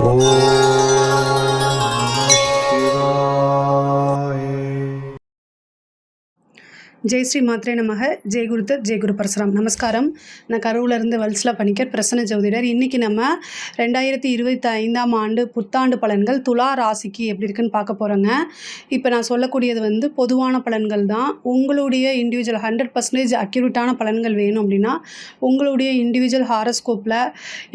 ஓம் சிவாய. ஜெய் ஸ்ரீ மாத்ரே நமக. ஜெய் குருதத், ஜெய் குரு பரசுராம். நமஸ்காரம். நான் கரூர்லேருந்து வல்சலா பணிக்கர், பிரசன்ன ஜோதிடர். இன்றைக்கி நம்ம 2025ஆம் ஆண்டு புத்தாண்டு பலன்கள் துலா ராசிக்கு எப்படி இருக்குன்னு பார்க்க போகிறோங்க. இப்போ நான் சொல்லக்கூடியது வந்து பொதுவான பலன்கள் தான். உங்களுடைய இண்டிவிஜுவல் 100% அக்யூரேட்டான பலன்கள் வேணும் அப்படின்னா உங்களுடைய இண்டிவிஜுவல் ஹாரோஸ்கோப்பில்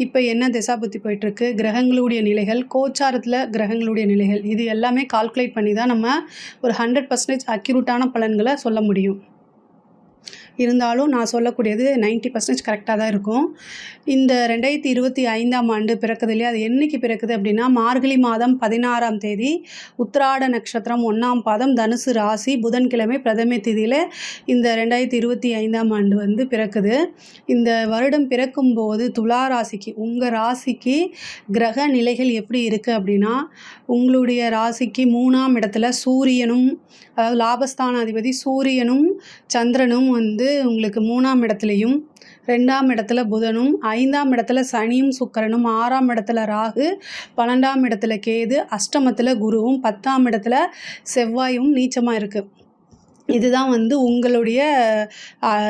இப்போ என்ன திசாபுத்தி போயிட்டுருக்கு, கிரகங்களுடைய நிலைகள், கோச்சாரத்தில் கிரகங்களுடைய நிலைகள், இது எல்லாமே கால்குலேட் பண்ணி தான் நம்ம ஒரு 100% அக்யூரேட்டான பலன்களை சொல்ல முடியும். இருந்தாலும் நான் சொல்லக்கூடியது 90% கரெக்டாக தான் இருக்கும். இந்த 2025ஆம் ஆண்டு பிறக்குது இல்லையா, அது என்றைக்கு பிறக்குது அப்படின்னா மார்கழி மாதம் 16ஆம் தேதி உத்திராட நட்சத்திரம் 1ஆம் பாதம் தனுசு ராசி புதன்கிழமை பிரதமை தேதியில் இந்த 2025ஆம் ஆண்டு வந்து பிறக்குது. இந்த வருடம் பிறக்கும்போது துலா ராசிக்கு, உங்கள் ராசிக்கு கிரக நிலைகள் எப்படி இருக்குது அப்படின்னா, உங்களுடைய ராசிக்கு 3ஆம் இடத்துல சூரியனும், அதாவது லாபஸ்தான அதிபதி சூரியனும் சந்திரனும் வந்து உங்களுக்கு 3ஆம் இடத்துலையும், 2ஆம் இடத்துல புதனும், 5ஆம் இடத்துல சனியும் சுக்கிரனும், 6ஆம் இடத்துல ராகு, 12ஆம் இடத்துல கேது, அஷ்டமத்தில் குருவும், 10ஆம் இடத்துல செவ்வாயும் நீச்சமாக இருக்குது. இதுதான் வந்து உங்களுடைய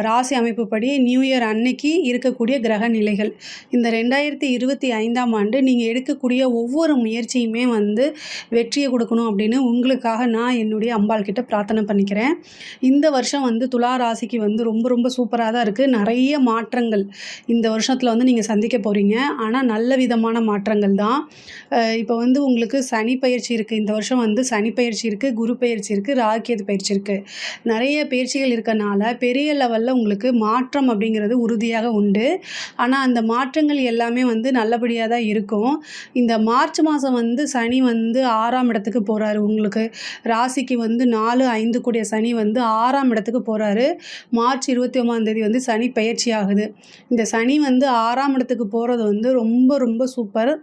ராசி அமைப்புப்படி நியூ இயர் அன்னைக்கு இருக்கக்கூடிய கிரக நிலைகள். இந்த 2025ஆம் ஆண்டு நீங்கள் எடுக்கக்கூடிய ஒவ்வொரு முயற்சியுமே வந்து வெற்றியை கொடுக்கணும் அப்படின்னு உங்களுக்காக நான் என்னுடைய அம்பாள் கிட்ட பிரார்த்தனை பண்ணிக்கிறேன். இந்த வருஷம் வந்து துலா ராசிக்கு வந்து ரொம்ப ரொம்ப சூப்பராக தான் இருக்குது. நிறைய மாற்றங்கள் இந்த வருஷத்தில் வந்து நீங்கள் சந்திக்க போகிறீங்க. ஆனால் நல்ல விதமான மாற்றங்கள் தான். இப்போ வந்து உங்களுக்கு சனி பயிற்சி இருக்குது. இந்த வருஷம் வந்து சனி பயிற்சி இருக்குது, குரு பயிற்சி இருக்குது, ராகுகேது பயிற்சி இருக்குது. நிறைய பயிற்சிகள் இருக்கனால பெரிய லெவலில் உங்களுக்கு மாற்றம் அப்படிங்கிறது உறுதியாக உண்டு. ஆனால் அந்த மாற்றங்கள் எல்லாமே வந்து நல்லபடியாக தான் இருக்கும். இந்த மார்ச் மாதம் வந்து சனி வந்து 6ஆம் இடத்துக்கு போகிறாரு. உங்களுக்கு ராசிக்கு வந்து 4, 5 கூடிய சனி வந்து 6ஆம் இடத்துக்கு போகிறாரு. மார்ச் 29ஆம் தேதி வந்து சனி பயிற்சி ஆகுது. இந்த சனி வந்து 6ஆம் இடத்துக்கு போகிறது வந்து ரொம்ப ரொம்ப சூப்பர்.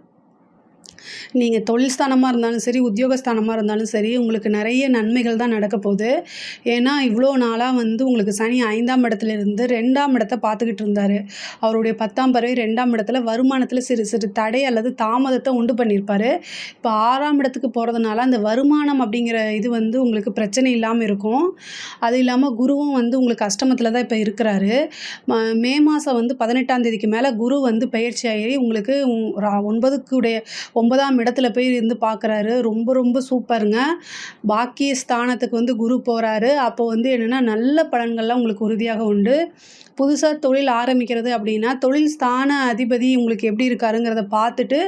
நீங்கள் தொழில் ஸ்தானமாக இருந்தாலும் சரி, உத்தியோகஸ்தானமாக இருந்தாலும் சரி, உங்களுக்கு நிறைய நன்மைகள் தான் நடக்க போகுது. ஏன்னா இவ்வளோ நாளாக வந்து உங்களுக்கு சனி 5ஆம் இடத்துலேருந்து 2ஆம் இடத்தை பார்த்துக்கிட்டு இருந்தார். அவருடைய 10ஆம் பார்வை 2ஆம் இடத்துல வருமானத்தில் சிறு சிறு தடை அல்லது தாமதத்தை உண்டு பண்ணியிருப்பார். இப்போ 6ஆம் இடத்துக்கு போகிறதுனால அந்த வருமானம் அப்படிங்கிற இது வந்து உங்களுக்கு பிரச்சனை இல்லாமல் இருக்கும். அது இல்லாமல் குருவும் வந்து உங்களுக்கு அஷ்டமத்தில் தான் இப்போ இருக்கிறாரு. மே மாதம் வந்து 18ஆம் தேதிக்கு மேலே குரு வந்து பயிற்சி ஆகி உங்களுக்கு 9ஆம் இடத்துல போய் இருந்து பார்க்குறாரு. ரொம்ப ரொம்ப சூப்பருங்க. பாக்கிய ஸ்தானத்துக்கு வந்து குரு போகிறாரு. அப்போ வந்து என்னென்னா நல்ல பலன்கள்லாம் உங்களுக்கு உறுதியாக உண்டு. புதுசாக தொழில் ஆரம்பிக்கிறது அப்படின்னா தொழில் ஸ்தான அதிபதி உங்களுக்கு எப்படி இருக்காருங்கிறத பார்த்துட்டு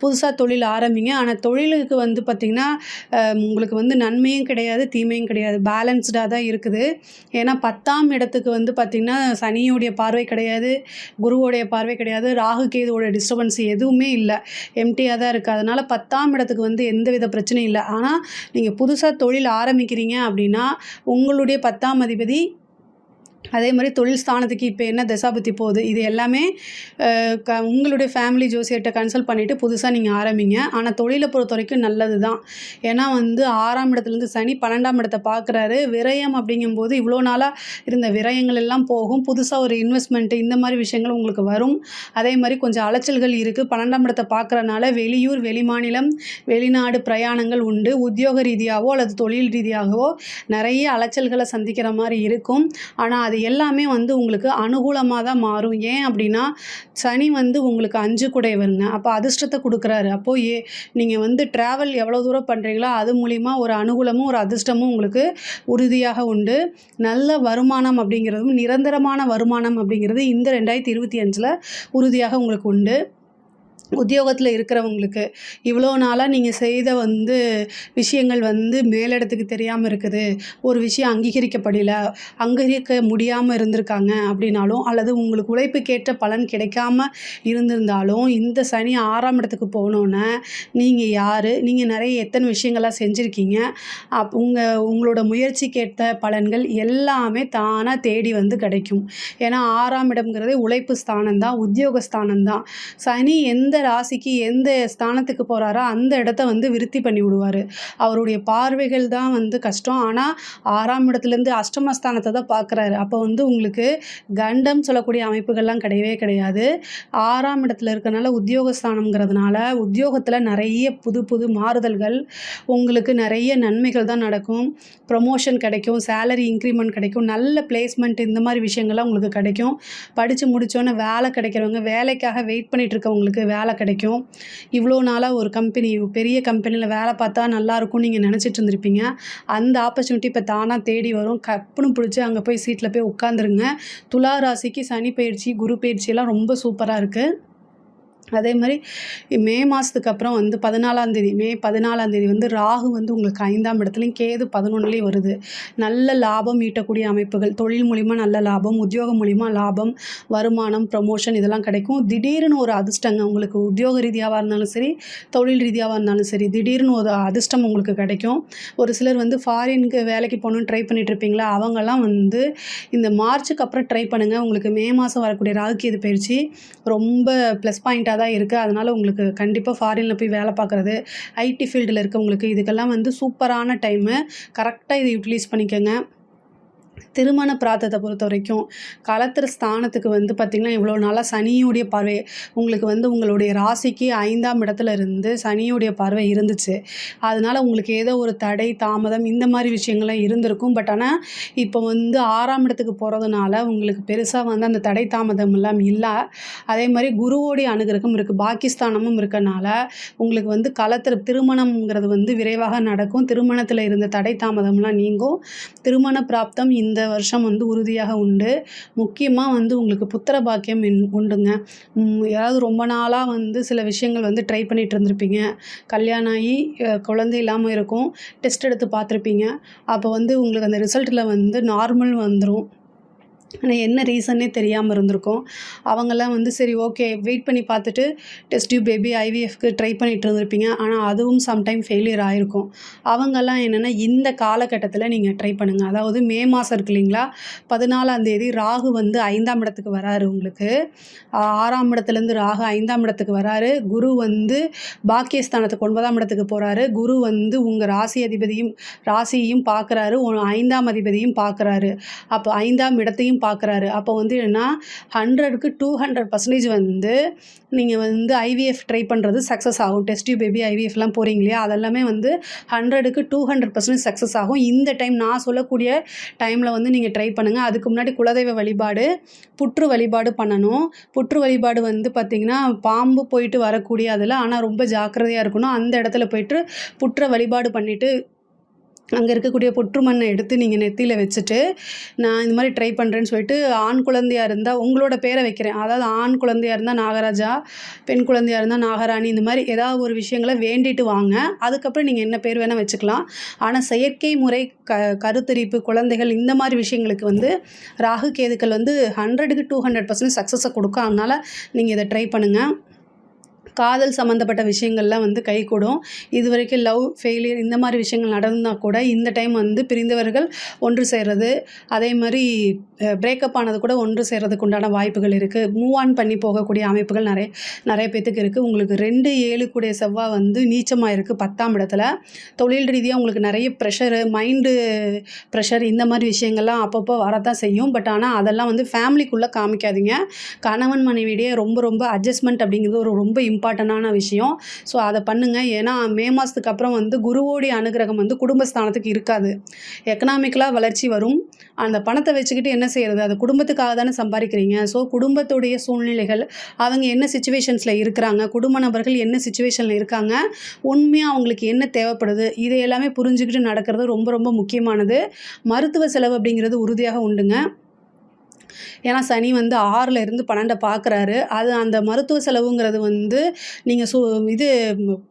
புதுசாக தொழில் ஆரம்பிங்க. ஆனால் தொழிலுக்கு வந்து பார்த்திங்கன்னா உங்களுக்கு வந்து நன்மையும் கிடையாது, தீமையும் கிடையாது, பேலன்ஸ்டாக தான் இருக்குது. ஏன்னா 10ஆம் இடத்துக்கு வந்து பார்த்திங்கன்னா சனியோடைய பார்வை கிடையாது, குருவோடைய பார்வை கிடையாது, ராகு கேதுவோட டிஸ்டர்பன்ஸ் எதுவுமே இல்லை, எம்டியாக தான் இருக்குது. அதனால் 10ஆம் இடத்துக்கு வந்து எந்தவித பிரச்சனையும் இல்லை. ஆனால் நீங்கள் புதுசாக தொழில் ஆரம்பிக்கிறீங்க அப்படின்னா உங்களுடைய 10ஆம் அதிபதி அதே மாதிரி தொழில் ஸ்தானத்துக்கு இப்போ என்ன தசாபுத்தி போகுது, இது எல்லாமே உங்களுடைய ஃபேமிலி ஜோசியர்கிட்ட கன்சல்ட் பண்ணிவிட்டு புதுசாக நீங்கள் ஆரம்பிங்க. ஆனால் தொழிலை பொறுத்த வரைக்கும் நல்லது தான். ஏன்னா வந்து 6ஆம் இடத்துலேருந்து சனி 12ஆம் இடத்தை பார்க்குறாரு. விரயம் அப்படிங்கும்போது இவ்வளோ நாளாக இருந்த விரயங்கள் எல்லாம் போகும். புதுசாக ஒரு இன்வெஸ்ட்மெண்ட்டு இந்த மாதிரி விஷயங்கள் உங்களுக்கு வரும். அதே மாதிரி கொஞ்சம் அலைச்சல்கள் இருக்குது. 12ஆம் இடத்தை பார்க்குறனால வெளியூர், வெளிமாநிலம், வெளிநாடு பிரயாணங்கள் உண்டு. உத்தியோக ரீதியாகவோ அல்லது தொழில் ரீதியாகவோ நிறைய அலைச்சல்களை சந்திக்கிற மாதிரி இருக்கும். ஆனால் அது எல்லாமே வந்து உங்களுக்கு அனுகூலமாக தான் மாறும். ஏன் அப்படின்னா சனி வந்து உங்களுக்கு 5 குடையவருங்க. அப்போ அதிர்ஷ்டத்தை கொடுக்குறாரு. அப்போது நீங்கள் வந்து ட்ராவல் எவ்வளோ தூரம் பண்ணுறீங்களோ அது மூலிமா ஒரு அனுகூலமும் ஒரு அதிர்ஷ்டமும் உங்களுக்கு உறுதியாக உண்டு. நல்ல வருமானம் அப்படிங்கிறதும் நிரந்தரமான வருமானம் அப்படிங்கிறது இந்த 2025ல் உறுதியாக உங்களுக்கு உண்டு. உத்தியோகத்தில் இருக்கிறவங்களுக்கு இவ்வளோ நாளாக நீங்கள் செய்த வந்து விஷயங்கள் வந்து மேலிடத்துக்கு தெரியாமல் இருக்குது, ஒரு விஷயம் அங்கீகரிக்கப்படலை, அங்கீகரிக்க முடியாமல் இருந்திருக்காங்க அப்படின்னாலும், அல்லது உங்களுக்கு உழைப்புக்கேற்ற பலன் கிடைக்காம இருந்திருந்தாலும், இந்த சனி 6ஆம் இடத்துக்கு போனோன்னே நீங்கள் யார், நீங்கள் நிறைய எத்தனை விஷயங்கள்லாம் செஞ்சுருக்கீங்க, உங்களோட முயற்சிக்கேற்ற பலன்கள் எல்லாமே தானாக தேடி வந்து கிடைக்கும். ஏன்னா 6ஆம் இடம்ங்கிறது உழைப்பு ஸ்தானம்தான், உத்தியோக ஸ்தானம்தான். சனி எந்த ராசிக்கு எந்த ஸ்தானத்துக்கு போகிறாரோ அந்த இடத்த வந்து விருத்தி பண்ணி விடுவார். அவருடைய பார்வைகள் தான் வந்து கஷ்டம். ஆனால் 6ஆம் இடத்துலேருந்து அஷ்டமஸ்தானத்தை தான் பார்க்குறாரு. அப்போ வந்து உங்களுக்கு கண்டம் சொல்லக்கூடிய அமைப்புகள்லாம் கிடையவே கிடையாது. 6ஆம் இடத்துல இருக்கனால உத்தியோகஸ்தானம்ங்கிறதுனால உத்தியோகத்தில் நிறைய புது புது மாறுதல்கள், உங்களுக்கு நிறைய நன்மைகள் தான் நடக்கும். ப்ரொமோஷன் கிடைக்கும், சேலரி இன்க்ரிமெண்ட் கிடைக்கும், நல்ல பிளேஸ்மெண்ட் இந்த மாதிரி விஷயங்கள்லாம் உங்களுக்கு கிடைக்கும். படித்து முடித்தோன்னே வேலை கிடைக்கிறவங்க, வேலைக்காக வெயிட் பண்ணிகிட்டு இருக்கவங்களுக்கு வேலை கிடைக்கும். இவ்வளோ நாளாக ஒரு பெரிய கம்பெனியில் வேலை பார்த்தா நல்லாயிருக்கும்னு நீங்கள் நினச்சிட்டு இருந்திருப்பீங்க. அந்த ஆப்பர்ச்சுனிட்டி இப்போ தானாக தேடி வரும். கப்புன்னு பிடிச்சி அங்கே போய் சீட்டில் போய் உட்காந்துருங்க. துலா ராசிக்கு சனி பயிற்சி, குரு பயிற்சியெல்லாம் ரொம்ப சூப்பராக இருக்குது. அதே மாதிரி மே மாதத்துக்கு அப்புறம் வந்து 14ஆம் தேதி, மே 14ஆம் தேதி வந்து ராகு வந்து உங்களுக்கு 5ஆம் இடத்துலையும் கேது 11லேயும் வருது. நல்ல லாபம் ஈட்டக்கூடிய அமைப்புகள், தொழில் மூலிமா நல்ல லாபம், உத்தியோகம் மூலிமா லாபம், வருமானம், ப்ரமோஷன் இதெல்லாம் கிடைக்கும். திடீர்னு ஒரு அதிர்ஷ்டங்க உங்களுக்கு உத்தியோக ரீதியாவாக இருந்தாலும் சரி, தொழில் ரீதியாவாக இருந்தாலும் சரி, திடீர்னு ஒரு அதிர்ஷ்டம் உங்களுக்கு கிடைக்கும். ஒரு சிலர் வந்து ஃபாரினுக்கு வேலைக்கு போகணுன்னு ட்ரை பண்ணிகிட்டு இருப்பீங்களா, அவங்கெல்லாம் வந்து இந்த மார்ச்சுக்கு அப்புறம் ட்ரை பண்ணுங்கள். உங்களுக்கு மே மாதம் வரக்கூடிய ராகு கேது பயிற்சி ரொம்ப ப்ளஸ் பாயிண்ட்டாக தான் இருக்குது. அதனால் உங்களுக்கு கண்டிப்பாக ஃபாரினில் போய் வேலை பார்க்குறது, ஐடி ஃபீல்டில் இருக்கவங்களுக்கு இதுக்கெல்லாம் வந்து சூப்பரான டைமு. கரெக்டாக இதை யூட்டிலைஸ் பண்ணிக்கோங்க. திருமண பிரார்த்தத்தை பொறுத்த வரைக்கும் களத்திர ஸ்தானத்துக்கு வந்து பார்த்திங்கன்னா இவ்வளோ நாளாக சனியுடைய பார்வை உங்களுக்கு வந்து உங்களுடைய ராசிக்கு 5ஆம் இடத்துல இருந்து சனியுடைய பார்வை இருந்துச்சு. அதனால் உங்களுக்கு ஏதோ ஒரு தடை தாமதம் இந்த மாதிரி விஷயங்கள்லாம் இருந்திருக்கும். பட் ஆனால் இப்போ வந்து 6ஆம் இடத்துக்கு போகிறதுனால உங்களுக்கு பெருசாக வந்து அந்த தடை தாமதம் எல்லாம் இல்லை. அதே மாதிரி குருவோடைய அனுகிரகம் இருக்குது, பாகிஸ்தானமும் இருக்கனால உங்களுக்கு வந்து களத்திர திருமணம்ங்கிறது வந்து விரைவாக நடக்கும். திருமணத்தில் இருந்த தடை தாமதம்லாம் நீங்கும். திருமண பிராப்தம் இந்த வருஷம் வந்து உறுதியாக உண்டு. முக்கியமாக வந்து உங்களுக்கு புத்திர பாக்கியம் உண்டுங்க. ஏதாவது ரொம்ப நாளாக வந்து சில விஷயங்கள் வந்து ட்ரை பண்ணிகிட்டு இருந்திருப்பீங்க. கல்யாணம் ஆகி குழந்தை இல்லாமல் இருக்கும். டெஸ்ட் எடுத்து பார்த்துருப்பீங்க. அப்போ வந்து உங்களுக்கு அந்த ரிசல்ட்டில் வந்து நார்மல் வந்துடும். ஆனால் என்ன ரீசன்னே தெரியாமல் இருந்திருக்கும். அவங்கெல்லாம் வந்து சரி ஓகே வெயிட் பண்ணி பார்த்துட்டு டெஸ்ட் டியூப் பேபி ஐவிஎஃப்க்கு ட்ரை பண்ணிகிட்டு இருந்திருப்பீங்க. ஆனால் அதுவும் சம்டைம் ஃபெயிலியர் ஆகிருக்கும். அவங்கெல்லாம் என்னென்னா இந்த காலகட்டத்தில் நீங்கள் ட்ரை பண்ணுங்கள். அதாவது மே மாதம் இருக்கு இல்லைங்களா, 14ஆம் தேதி ராகு வந்து 5ஆம் இடத்துக்கு வராரு. உங்களுக்கு 6ஆம் இடத்துலேருந்து ராகு 5ஆம் இடத்துக்கு வராரு. குரு வந்து பாக்கியஸ்தானத்துக்கு 9ஆம் இடத்துக்கு போகிறாரு. குரு வந்து உங்கள் ராசியையும் பார்க்குறாரு, 5ஆம் அதிபதியும் பார்க்குறாரு. அப்போ 5ஆம் இடத்தையும் பார்க்குறாரு. அப்போ வந்து என்னென்னா 100க்கு 200% வந்து நீங்கள் வந்து ஐவிஎஃப் ட்ரை பண்ணுறது சக்ஸஸ் ஆகும். டெஸ்ட் டியூப் பேபி ஐவிஎஃப்லாம் போகிறீங்க இல்லையா, அதெல்லாமே வந்து 100க்கு 200% சக்ஸஸ் ஆகும். இந்த டைம் நான் சொல்லக்கூடிய டைமில் வந்து நீங்கள் ட்ரை பண்ணுங்கள். அதுக்கு முன்னாடி குலதெய்வ வழிபாடு, புற்று வழிபாடு பண்ணணும். புற்று வழிபாடு வந்து பார்த்திங்கன்னா பாம்பு போயிட்டு வரக்கூடிய அதில், ஆனால் ரொம்ப ஜாக்கிரதையாக இருக்கணும். அந்த இடத்துல போயிட்டு புற்றை வழிபாடு பண்ணிவிட்டு அங்கே இருக்கக்கூடிய புற்று மண்ணை எடுத்து நீங்கள் நெத்தியில் வச்சுட்டு நான் இந்த மாதிரி ட்ரை பண்ணுறேன்னு சொல்லிட்டு, ஆண் குழந்தையாக இருந்தால் உங்களோட பேரை வைக்கிறேன். அதாவது ஆண் குழந்தையாக இருந்தால் நாகராஜா, பெண் குழந்தையாக இருந்தால் நாகராணி, இந்த மாதிரி ஏதாவது ஒரு விஷயங்களை வேண்டிட்டு வாங்க. அதுக்கப்புறம் நீங்கள் என்ன பேர் வேணால் வச்சுக்கலாம். ஆனால் செயற்கை முறை கருத்தரிப்பு குழந்தைகள் இந்த மாதிரி விஷயங்களுக்கு வந்து ராகு கேதுக்கள் வந்து 100க்கு 200% சக்ஸஸை கொடுக்கும். அதனால் நீங்கள் இதை ட்ரை பண்ணுங்கள். காதல் சம்மந்தப்பட்ட விஷயங்கள்லாம் வந்து கைகூடும். இது வரைக்கும் லவ் ஃபெயிலியர் இந்த மாதிரி விஷயங்கள் நடந்தால் கூட இந்த டைம் வந்து பிரிந்தவர்கள் ஒன்று சேர்றது, அதே மாதிரி பிரேக்கப் ஆனது கூட ஒன்று சேர்றதுக்கு உண்டான வாய்ப்புகள் இருக்குது. மூவ் ஆன் பண்ணி போகக்கூடிய அமைப்புகள் நிறைய பேத்துக்கு இருக்குது. உங்களுக்கு 2-7 கூடிய செவ்வாய் வந்து நீச்சமாக இருக்குது 10ஆம் இடத்துல. தொழில் ரீதியாக உங்களுக்கு நிறைய ப்ரெஷரு, மைண்டு ப்ரெஷர் இந்த மாதிரி விஷயங்கள்லாம் அப்பப்போ வரத்தான் செய்யும். பட் ஆனால் அதெல்லாம் வந்து ஃபேமிலிக்குள்ளே காமிக்காதீங்க. கணவன் மனைவியிடையே ரொம்ப அட்ஜஸ்ட்மெண்ட் அப்படிங்கிறது ரொம்ப இம்பார்ட்டண்டான விஷயம். ஸோ அதை பண்ணுங்கள். ஏன்னா மே மாதத்துக்கு அப்புறம் வந்து குருவோடைய அனுகிரகம் வந்து குடும்பஸ்தானத்துக்கு இருக்காது. எக்கனாமிக்கலாக வளர்ச்சி வரும். அந்த பணத்தை வச்சுக்கிட்டு என்ன செய்கிறது, அது குடும்பத்துக்காக தானே சம்பாதிக்கிறீங்க. ஸோ குடும்பத்துடைய சூழ்நிலைகள், அவங்க என்ன சிச்சுவேஷன்ஸில் இருக்கிறாங்க, குடும்ப நபர்கள் என்ன சிச்சுவேஷனில் இருக்காங்க, உண்மையாக அவங்களுக்கு என்ன தேவைப்படுது, இதை எல்லாமே புரிஞ்சுக்கிட்டு நடக்கிறது ரொம்ப முக்கியமானது. மருத்துவ செலவு அப்படிங்கிறது உறுதியாக உண்டுங்க. ஏன்னா சனி வந்து 6ல் இருந்து 12 பார்க்குறாரு. அது அந்த மருத்துவ செலவுங்கிறது வந்து நீங்கள் இது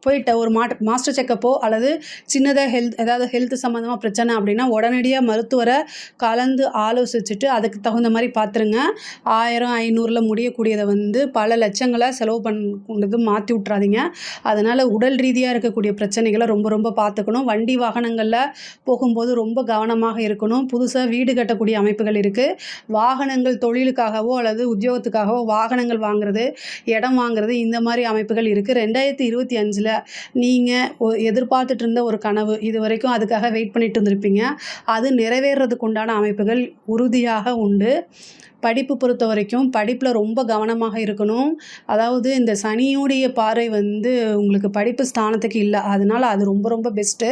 போயிட்ட ஒரு மாஸ்டர் செக்கப்போ அல்லது சின்னதாக ஏதாவது ஹெல்த் சம்மந்தமாக பிரச்சனை அப்படின்னா உடனடியாக மருத்துவரை கலந்து ஆலோசிச்சுட்டு அதுக்கு தகுந்த மாதிரி பார்த்துருங்க. 1000 500ல் முடியக்கூடியதை வந்து பல லட்சங்களை செலவு கொண்டது மாற்றி விட்றாதீங்க. அதனால் உடல் ரீதியாக இருக்கக்கூடிய பிரச்சனைகளை ரொம்ப பார்த்துக்கணும். வண்டி வாகனங்களில் போகும்போது ரொம்ப கவனமாக இருக்கணும். புதுசாக வீடு கட்டக்கூடிய அமைப்புகள் இருக்குது. வாகன வாகனங்கள் தொழிலுக்காகவோ அல்லது உத்தியோகத்துக்காகவோ வாகனங்கள் வாங்குறது, இடம் வாங்குறது இந்த மாதிரி அமைப்புகள் இருக்குது. 2025ல் நீங்கள் எதிர்பார்த்துட்டு இருந்த ஒரு கனவு, இது வரைக்கும் அதுக்காக வெயிட் பண்ணிட்டு இருந்திருப்பீங்க. அது நிறைவேறதுக்கு உண்டான அமைப்புகள் உறுதியாக உண்டு. படிப்பு பொறுத்த வரைக்கும் படிப்பில் ரொம்ப கவனமாக இருக்கணும். அதாவது இந்த சனியுடைய பார்வை உங்களுக்கு படிப்பு ஸ்தானத்துக்கு இல்லை, அதனால் அது ரொம்ப ரொம்ப பெஸ்ட்டு.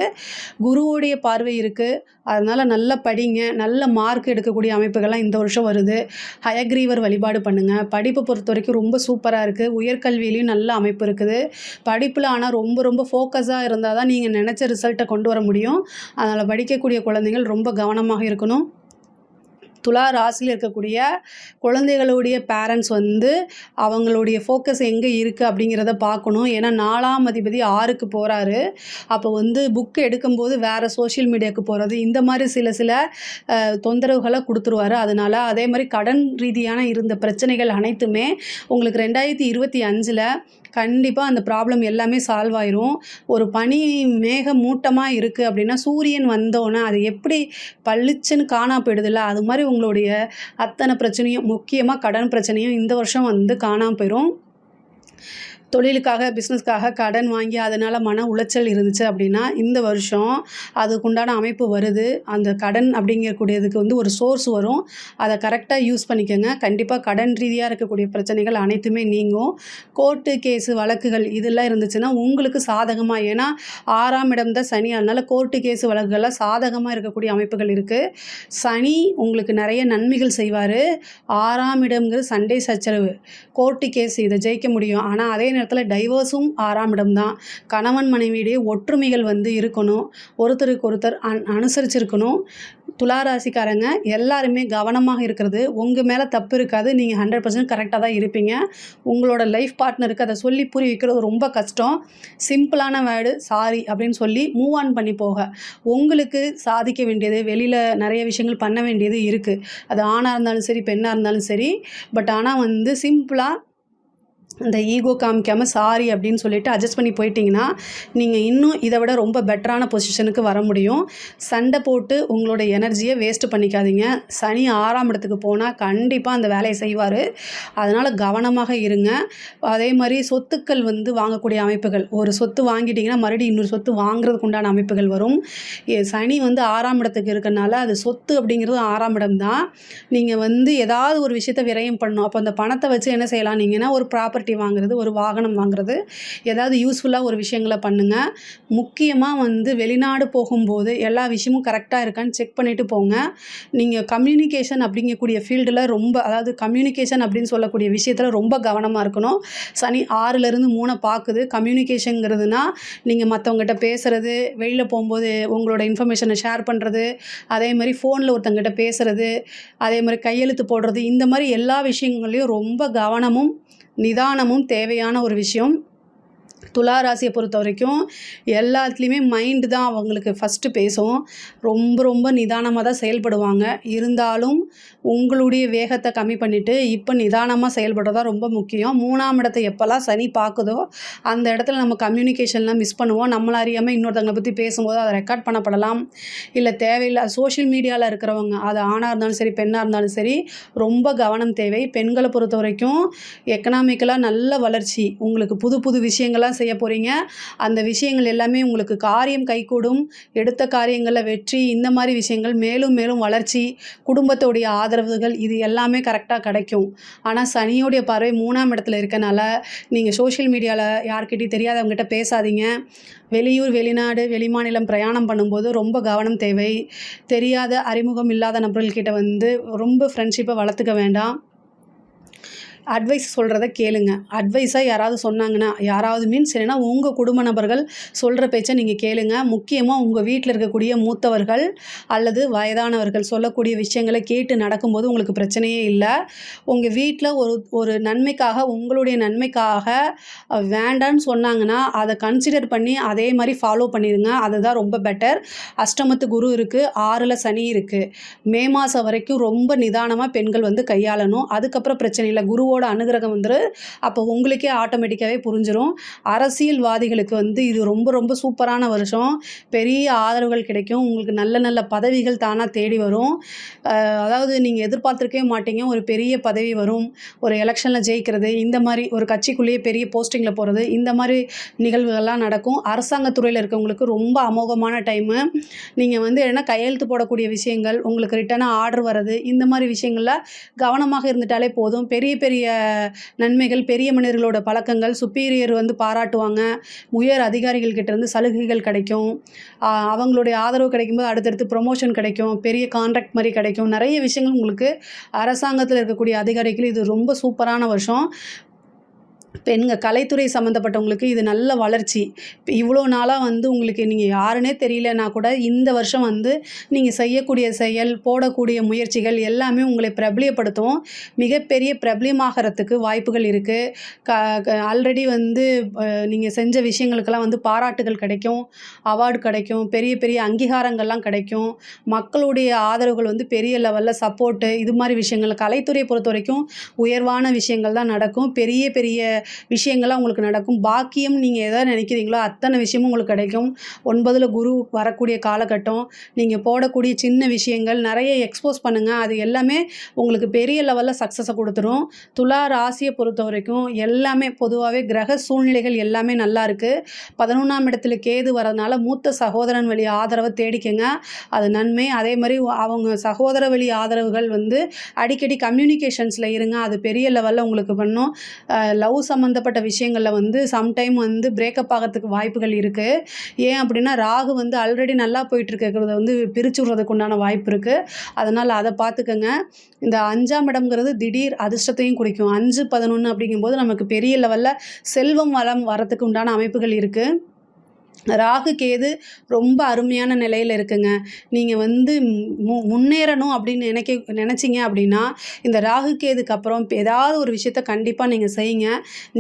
குருவுடைய பார்வை இருக்குது, அதனால் நல்லா படிங்க, நல்ல மார்க் எடுக்கக்கூடிய அமைப்புகள்லாம் இந்த வருஷம் வருது. ஹயக்ரீவர் வழிபாடு பண்ணுங்கள். படிப்பை பொறுத்த வரைக்கும் ரொம்ப சூப்பராக இருக்குது. உயர்கல்வியிலையும் நல்ல அமைப்பு இருக்குது. படிப்பில் ஆனால் ரொம்ப ரொம்ப ஃபோக்கஸாக இருந்தால் தான் நீங்கள் நினச்ச ரிசல்ட்டை கொண்டு வர முடியும். அதனால் படிக்கக்கூடிய குழந்தைகள் ரொம்ப கவனமாக இருக்கணும். துலா ராசியில் இருக்கக்கூடிய குழந்தைகளுடைய பேரண்ட்ஸ் அவங்களுடைய ஃபோக்கஸ் எங்கே இருக்குது அப்படிங்கிறத பார்க்கணும். ஏன்னா 4ஆம் அதிபதி 6க்கு போகிறாரு. அப்போ புக் எடுக்கும்போது வேறு சோஷியல் மீடியாவுக்கு போகிறது, இந்த மாதிரி சில தொந்தரவுகளை கொடுத்துருவாரு. அதனால் அதே மாதிரி கடன் ரீதியான இருந்த பிரச்சனைகள் அனைத்துமே உங்களுக்கு 2025ல் கண்டிப்பாக அந்த ப்ராப்ளம் எல்லாமே சால்வ் ஆயிரும். ஒரு பனி மேக மூட்டமாக இருக்குது அப்படின்னா சூரியன் வந்தோன்னே அது எப்படி பளிச்சுன்னு காணா போயிடுதில்ல, அது மாதிரி உங்களுடைய அத்தனை பிரச்சனையும், முக்கியமாக கடன் பிரச்சனையும் இந்த வருஷம் காணாமல் போயிடும். தொழிலுக்காக பிஸ்னஸ்க்காக கடன் வாங்கி அதனால் மன உளைச்சல் இருந்துச்சு அப்படின்னா இந்த வருஷம் அதுக்குண்டான அமைப்பு வருது. அந்த கடன் அப்படிங்கக்கூடியதுக்கு ஒரு சோர்ஸ் வரும். அதை கரெக்டாக யூஸ் பண்ணிக்கோங்க. கண்டிப்பாக கடன் ரீதியாக இருக்கக்கூடிய பிரச்சனைகள் அனைத்துமே நீங்கும். கோர்ட்டு கேஸு வழக்குகள் இதெல்லாம் இருந்துச்சுன்னா உங்களுக்கு சாதகமாக, ஏன்னா 6ஆம் இடம் தான் சனி, அதனால் கோர்ட்டு கேஸு வழக்குகள்லாம் சாதகமாக இருக்கக்கூடிய அமைப்புகள் இருக்குது. சனி உங்களுக்கு நிறைய நன்மைகள் செய்வார். 6ஆம் இடம்ங்கிறது சண்டை சச்சரவு, கோர்ட்டு கேஸ், இதை ஜெயிக்க முடியும். ஆனால் அதே நேரத்தில் டைவர்ஸும் 6ஆம் இடம் தான். கணவன் மனைவியிடையே ஒற்றுமைகள் இருக்கணும், ஒருத்தருக்கு ஒருத்தர் அனுசரிச்சிருக்கணும். துளாராசிக்காரங்க எல்லாருமே கவனமாக இருக்கிறது, உங்கள் மேலே தப்பு இருக்காது. நீங்கள் 100% கரெக்டாக தான் இருப்பீங்க. உங்களோட லைஃப் பார்ட்னருக்கு அதை சொல்லி புரிய வைக்கிறது ரொம்ப கஷ்டம். சிம்பிளான வேர்டு சாரி அப்படின்னு சொல்லி மூவ் ஆன் பண்ணி போக, உங்களுக்கு சாதிக்க வேண்டியது, வெளியில் நிறைய விஷயங்கள் பண்ண வேண்டியது இருக்குது. அது ஆணாக இருந்தாலும் சரி, பெண்ணாக இருந்தாலும் சரி. பட் ஆனால் சிம்பிளாக இந்த ஈகோ காமிக்காமல் சாரி அப்படின்னு சொல்லிட்டு அட்ஜஸ்ட் பண்ணி போயிட்டீங்கன்னா நீங்கள் இன்னும் இதை விட ரொம்ப பெட்டரான பொசிஷனுக்கு வர முடியும். சண்டை போட்டு உங்களோட எனர்ஜியை வேஸ்ட் பண்ணிக்காதீங்க. சனி 6ஆம் இடத்துக்கு போனால் கண்டிப்பாக அந்த வேலையை செய்வார். அதனால் கவனமாக இருங்க. அதே மாதிரி சொத்துக்கள் வாங்கக்கூடிய அமைப்புகள், ஒரு சொத்து வாங்கிட்டிங்கன்னா மறுபடியும் இன்னொரு சொத்து வாங்குறதுக்கு உண்டான அமைப்புகள் வரும். சனி 6ஆம் இடத்துக்கு இருக்கனால அது சொத்து அப்படிங்கிறது 6ஆம் இடம் தான். நீங்கள் ஏதாவது ஒரு விஷயத்தை விரயம் பண்ணணும். அப்போ அந்த பணத்தை வச்சு என்ன செய்யலாம் நீங்கன்னா, ஒரு ப்ராப்பர்ட்டி வாங்குறது, ஒரு வாகனம் வாங்குறது, ஏதாவது யூஸ்ஃபுல்லாக ஒரு விஷயங்களை பண்ணுங்கள். முக்கியமாக வெளிநாடு போகும்போது எல்லா விஷயமும் கரெக்டாக இருக்கான்னு செக் பண்ணிவிட்டு போங்க. நீங்கள் கம்யூனிகேஷன் அப்படிங்கக்கூடிய ஃபீல்டில் ரொம்ப, அதாவது கம்யூனிகேஷன் அப்படின்னு சொல்லக்கூடிய விஷயத்தில் ரொம்ப கவனமாக இருக்கணும். சனி 6லேருந்து 3 பார்க்குது. கம்யூனிகேஷனுங்கிறதுனா நீங்கள் மற்றவங்ககிட்ட பேசுகிறது, வெளியில் போகும்போது உங்களோட இன்ஃபர்மேஷனை ஷேர் பண்ணுறது, அதே மாதிரி ஃபோனில் ஒருத்தங்கிட்ட பேசுகிறது, அதே மாதிரி கையெழுத்து போடுறது, இந்த மாதிரி எல்லா விஷயங்களையும் ரொம்ப கவனமும் நிதானமும் தேவையான ஒரு விஷயம். துலா ராசியை பொறுத்த வரைக்கும் எல்லாத்துலேயுமே மைண்டு தான் அவங்களுக்கு ஃபஸ்ட்டு பேசும். ரொம்ப ரொம்ப நிதானமாக தான் செயல்படுவாங்க. இருந்தாலும் உங்களுடைய வேகத்தை கம்மி பண்ணிவிட்டு இப்போ நிதானமாக செயல்படுறது தான் ரொம்ப முக்கியம். 3ஆம் இடத்தை எப்போல்லாம் சனி பார்க்குதோ அந்த இடத்துல நம்ம கம்யூனிகேஷன்லாம் மிஸ் பண்ணுவோம். நம்மளை அறியாமல் இன்னொருத்தவங்களை பற்றி பேசும்போது அதை ரெக்கார்ட் பண்ணப்படலாம். இல்லை தேவையில்லை சோஷியல் மீடியாவில் இருக்கிறவங்க, அது ஆணாக இருந்தாலும் சரி, பெண்ணாக இருந்தாலும் சரி, ரொம்ப கவனம் தேவை. பெண்களை பொறுத்த வரைக்கும் எக்கனாமிக்கலாக நல்ல வளர்ச்சி, உங்களுக்கு புது புது விஷயங்கள்லாம் செய்ய போகிறீங்க. அந்த விஷயங்கள் எல்லாமே உங்களுக்கு காரியம் கைகூடும். எடுத்த காரியங்களில் வெற்றி, இந்த மாதிரி விஷயங்கள் மேலும் மேலும் வளர்ச்சி, குடும்பத்தோடைய ஆதரவுகள், இது எல்லாமே கரெக்டாக கிடைக்கும். ஆனால் சனியோடைய பார்வை 3ஆம் இடத்துல இருக்கனால நீங்கள் சோஷியல் மீடியாவில் யார்கிட்டையும் தெரியாதவங்ககிட்ட பேசாதீங்க. வெளியூர், வெளிநாடு, வெளிமாநிலம் பிரயாணம் பண்ணும்போது ரொம்ப கவனம் தேவை. தெரியாத, அறிமுகம் இல்லாத நபர்கள்கிட்ட ரொம்ப ஃப்ரெண்ட்ஷிப்பை வளர்த்துக்க வேண்டாம். அட்வைஸ் சொல்கிறத கேளுங்க. அட்வைஸாக யாராவது சொன்னாங்கன்னா, யாராவது மீன்ஸ் என்னென்னா உங்கள் குடும்ப நபர்கள் சொல்கிற பேச்சை நீங்கள் கேளுங்க. முக்கியமாக உங்கள் வீட்டில் இருக்கக்கூடிய மூத்தவர்கள் அல்லது வயதானவர்கள் சொல்லக்கூடிய விஷயங்களை கேட்டு நடக்கும்போது உங்களுக்கு பிரச்சனையே இல்லை. உங்கள் வீட்டில் ஒரு நன்மைக்காக, உங்களுடைய நன்மைக்காக வேண்டான்னு சொன்னாங்கன்னா அதை கன்சிடர் பண்ணி அதே மாதிரி ஃபாலோ பண்ணிடுங்க. அதுதான் ரொம்ப பெட்டர். அஷ்டமத்து குரு இருக்குது, 6ல் சனி இருக்குது. மே மாதம் வரைக்கும் ரொம்ப நிதானமாக பெண்கள் கையாளணும். அதுக்கப்புறம் பிரச்சனை இல்லை. குருவோட குருவோட அனுகிரகம் வந்துடும். அப்போ உங்களுக்கே ஆட்டோமேட்டிக்காகவே புரிஞ்சிடும். அரசியல்வாதிகளுக்கு வந்து இது ரொம்ப ரொம்ப சூப்பரான வருஷம். பெரிய ஆதரவுகள் கிடைக்கும். உங்களுக்கு நல்ல நல்ல பதவிகள் தானாக தேடி வரும். அதாவது நீங்கள் எதிர்பார்த்துருக்கவே மாட்டீங்க, ஒரு பெரிய பதவி வரும், ஒரு எலெக்ஷனில் ஜெயிக்கிறது, இந்த மாதிரி ஒரு கட்சிக்குள்ளேயே பெரிய போஸ்டிங்கில் போகிறது, இந்த மாதிரி நிகழ்வுகள்லாம் நடக்கும். அரசாங்கத்துறையில் இருக்கவங்களுக்கு ரொம்ப அமோகமான டைமு. நீங்கள் வந்து என்ன கையெழுத்து போடக்கூடிய விஷயங்கள், உங்களுக்கு ரிட்டனாக ஆர்டர் வர்றது, இந்த மாதிரி விஷயங்களில் கவனமாக இருந்துட்டாலே போதும். பெரிய பெரிய நன்மைகள், பெரிய மனிதர்களோட பழக்கங்கள், சுப்பீரியர் வந்து பாராட்டுவாங்க, உயர் அதிகாரிகள் கிட்ட இருந்து சலுகைகள் கிடைக்கும், அவங்களுடைய ஆதரவு கிடைக்கும்போது அடுத்தடுத்து ப்ரொமோஷன் கிடைக்கும், பெரிய கான்ட்ராக்ட் மாதிரி கிடைக்கும். நிறைய விஷயங்கள் உங்களுக்கு அரசாங்கத்தில் இருக்கக்கூடிய அதிகாரிகள் இது ரொம்ப சூப்பரான வருஷம். கலைத்துறை சம்மந்தப்பட்டவங்களுக்கு இது நல்ல வளர்ச்சி. இப்போ இவ்வளோ நாளாக வந்து உங்களுக்கு நீங்கள் யாருன்னே தெரியலனா கூட இந்த வருஷம் வந்து நீங்கள் செய்யக்கூடிய செயல், போடக்கூடிய முயற்சிகள் எல்லாமே உங்களை பிரபலியப்படுத்தும். மிகப்பெரிய பிரபலியமாகறதுக்கு வாய்ப்புகள் இருக்குது. ஆல்ரெடி வந்து நீங்கள் செஞ்ச விஷயங்களுக்கெல்லாம் வந்து பாராட்டுகள் கிடைக்கும், அவார்டு கிடைக்கும், பெரிய பெரிய அங்கீகாரங்கள்லாம் கிடைக்கும். மக்களுடைய ஆதரவுகள் வந்து பெரிய லெவலில் சப்போர்ட்டு, இது மாதிரி விஷயங்கள் கலைத்துறையை பொறுத்த வரைக்கும் உயர்வான விஷயங்கள் தான் நடக்கும். பெரிய பெரிய விஷயங்கள்லாம் உங்களுக்கு நடக்கும். பாக்கியம் நீங்கள் எதை நினைக்கிறீங்களோ அத்தனை விஷயமும் உங்களுக்கு கிடைக்கும். 9ல் குரு வரக்கூடிய காலகட்டம். நீங்கள் போடக்கூடிய சின்ன விஷயங்கள் நிறைய எக்ஸ்போஸ் பண்ணுங்கள். அது எல்லாமே உங்களுக்கு பெரிய லெவலில் சக்ஸஸை கொடுத்துரும். துலா ராசியை பொறுத்த வரைக்கும் எல்லாமே பொதுவாகவே கிரக சூழ்நிலைகள் எல்லாமே நல்லா இருக்குது. 11ஆம் இடத்துல கேது வரதுனால மூத்த சகோதரன் வழி ஆதரவை தேடிக்கங்க, அது நன்மை. அதே மாதிரி அவங்க சகோதர வழி ஆதரவுகள் வந்து அடிக்கடி கம்யூனிகேஷன்ஸில் இருங்க, அது பெரிய லெவலில் உங்களுக்கு பண்ணும். லவ் சம்மந்தப்பட்ட விஷயங்களில் வந்து சம்டைம் வந்து பிரேக்கப் ஆகிறதுக்கு வாய்ப்புகள் இருக்குது. ஏன் அப்படின்னா ராகு வந்து ஆல்ரெடி நல்லா போயிட்டுருக்கிறத வந்து பிரித்து விடுறதுக்கு உண்டான வாய்ப்பு இருக்குது. அதனால் அதை பார்த்துக்கங்க. இந்த 5ஆம் இடம்ங்கிறது திடீர் அதிர்ஷ்டத்தையும் குறிக்கும். 5, 11 அப்படிங்கும்போது நமக்கு பெரிய லெவலில் செல்வம் வளம் வரத்துக்கு உண்டான அமைப்புகள் இருக்குது. ராகு கேது ரொம்ப அருமையான நிலையில் இருக்குங்க. நீங்கள் வந்து முன்னேறணும் அப்படின்னு நினச்சிங்க அப்படின்னா இந்த ராகு கேதுக்கு அப்புறம் ஏதாவது ஒரு விஷயத்த கண்டிப்பாக நீங்கள் செய்யுங்க.